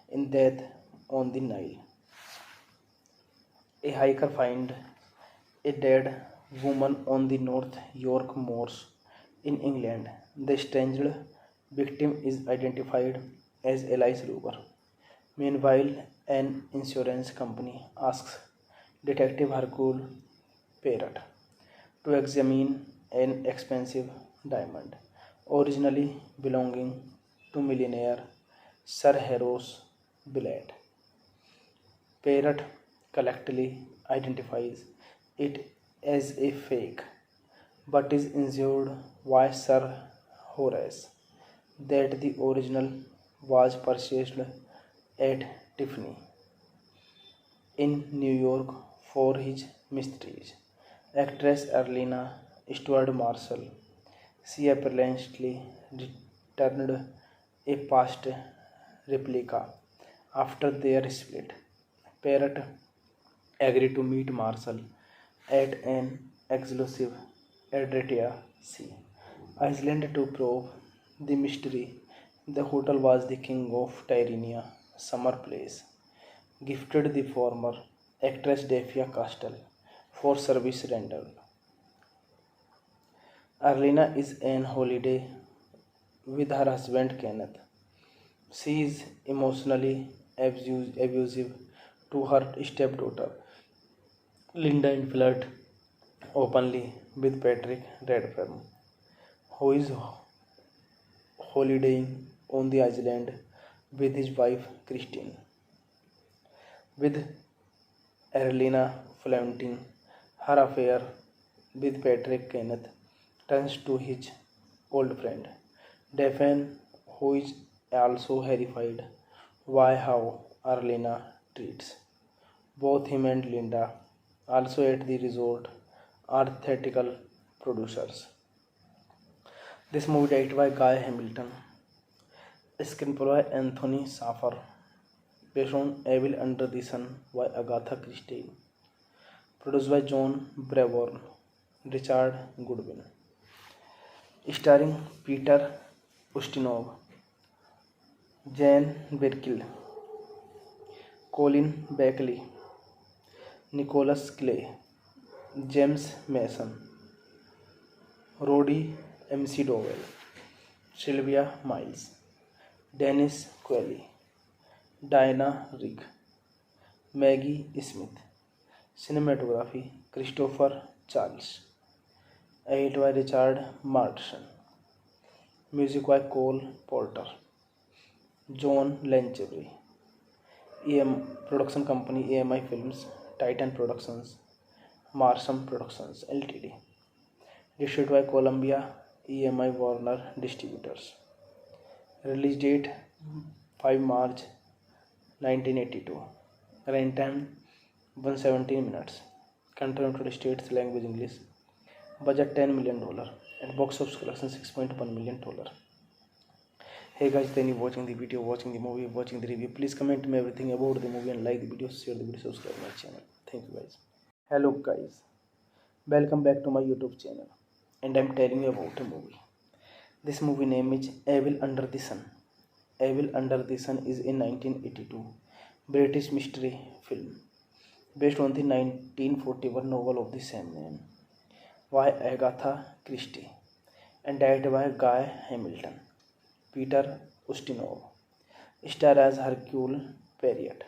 in Death on the Nile. A hiker finds a dead woman on the North York moors in England. The estranged victim is identified as Elise Luger. Meanwhile, an insurance company asks Detective Hercule Poirot to examine an expensive diamond originally belonging to millionaire Sir Horace Billett. Poirot collectively identifies it as a fake, but is assured by Sir Horace that the original was purchased at Tiffany in New York for his mysteries. Actress Erlina Stuart Marshall, she apparently returned a past replica after their split. Poirot agreed to meet Marshall at an exclusive Adria Sea Island to probe the mystery. The hotel was the King of Tyrannia summer place, gifted the former actress Daphia Castle for service rendered. Arlena is on holiday with her husband Kenneth. She is emotionally abusive to her stepdaughter Linda and flirt openly with Patrick Redfern, who is holidaying on the island with his wife Christine. With Erlina flaunting her affair with Patrick, Kenneth turns to his old friend Daphne, who is also horrified by how Erlina treats both him and Linda. Also at the resort are theatrical producers. This movie directed by Guy Hamilton, screenplay by Anthony Shaffer, based on Evil Under the Sun by Agatha Christie, produced by John Brabourne, Richard Goodwin, starring Peter Ustinov, Jane Birkill, Colin Beckley, Nicholas Clay, James Mason, Roddy McDowell, Sylvia Miles, Dennis Qualley, Diana Rigg, Maggie Smith. Cinematography Christopher Charles. Edit by Richard Martin. Music by Cole Porter. John Lanchevry. Production company AMI Films, Titan Productions, Marsham Productions Ltd. Distributed by Columbia EMI Warner Distributors. Release date 5 March 1982. Runtime 117 minutes. Country United States, language English. Budget $10 million and box office collection $6.1 million. Hey guys, then you watching the video, watching the movie, watching the review. Please comment me everything about the movie and like the video, share the video, subscribe my channel. Thank you guys. Hello guys, welcome back to my YouTube channel, and I'm telling you about a movie. This movie name is Evil Under the Sun. Evil Under the Sun is a 1982 British mystery film based on the 1941 novel of the same name by Agatha Christie and directed by Guy Hamilton. Peter Ustinov star as Hercule Poirot,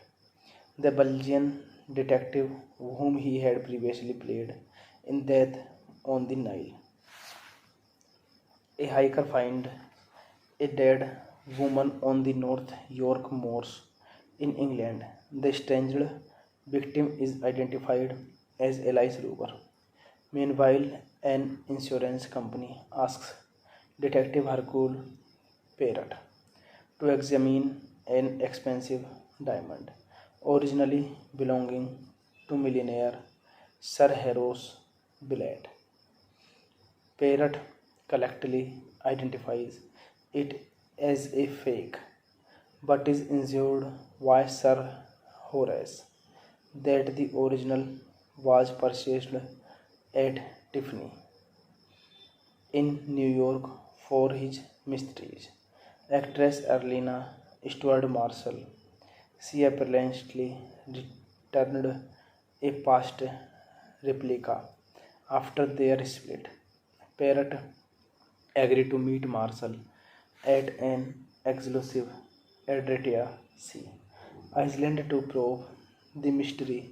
the Belgian detective whom he had previously played in Death on the Nile. A hiker finds a dead woman on the North York moors in England. The estranged victim is identified as Alice Luger. Meanwhile, an insurance company asks Detective Hercule Poirot to examine an expensive diamond, originally belonging to millionaire Sir Horace Billett. Poirot collectively identifies it as a fake, but is assured by Sir Horace that the original was purchased at Tiffany in New York for his mysteries. Actress Arlena Stuart Marshall, she apparently returned a past replica after their split. Parrot agreed to meet Marshall at an exclusive Adria Sea Island to probe the mystery.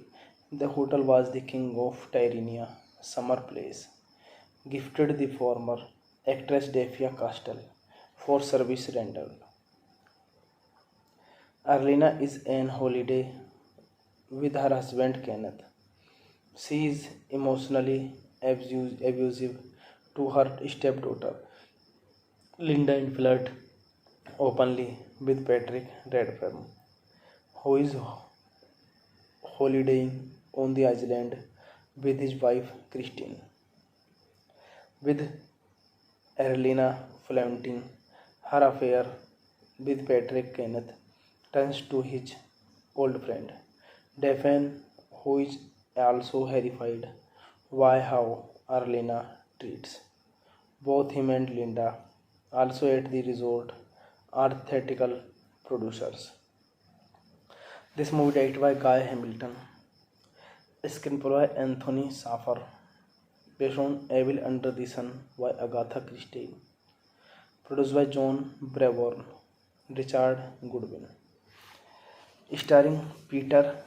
The hotel was the King of Tyrannia summer place, gifted the former actress Daphia Castle for service rendered. Arlena is on holiday with her husband Kenneth. She is emotionally abusive to her stepdaughter Linda and flirt openly with Patrick Redfern, who is holidaying on the island with his wife Christine. With Arlena flaunting her affair with Patrick, Kenneth turns to his old friend Daphne, who is also horrified by how Arlena treats both him and Linda. Also at the resort are theatrical producers. This movie directed by Guy Hamilton, screenplay by Anthony Shaffer, based on Evil Under the Sun by Agatha Christie, produced by John Brabourne, Richard Goodwin, starring Peter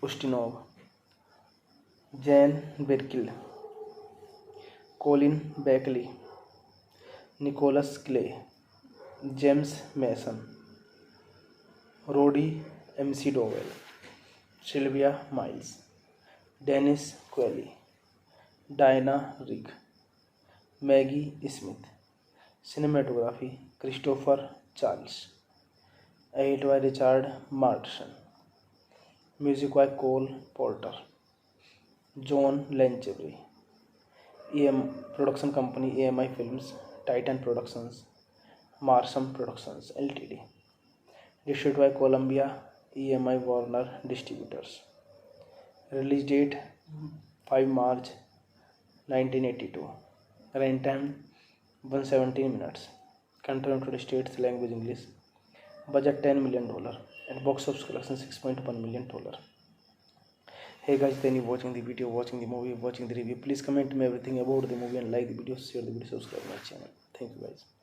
Ustinov, Jane Birkill, Colin Beckley, Nicholas Clay, James Mason, Roddy McDowell, Sylvia Miles, Dennis Qualley, Diana Rigg, Maggie Smith. Cinematography Christopher Charles. Edited by Richard Martin. Music by Cole Porter. John Lanchevry. Production Company AMI Films, Titan Productions, Marsham Productions Ltd. Distributed by Columbia EMI Warner Distributors. Release date 5 March 1982. Runtime 117 minutes. Country United States, language English. Budget $10 million and box office collection $6.1 million. Hey guys, then you watching the video, watching the movie, watching the review. Please comment me everything about the movie and like the video, share the video, subscribe my channel. Thank you guys.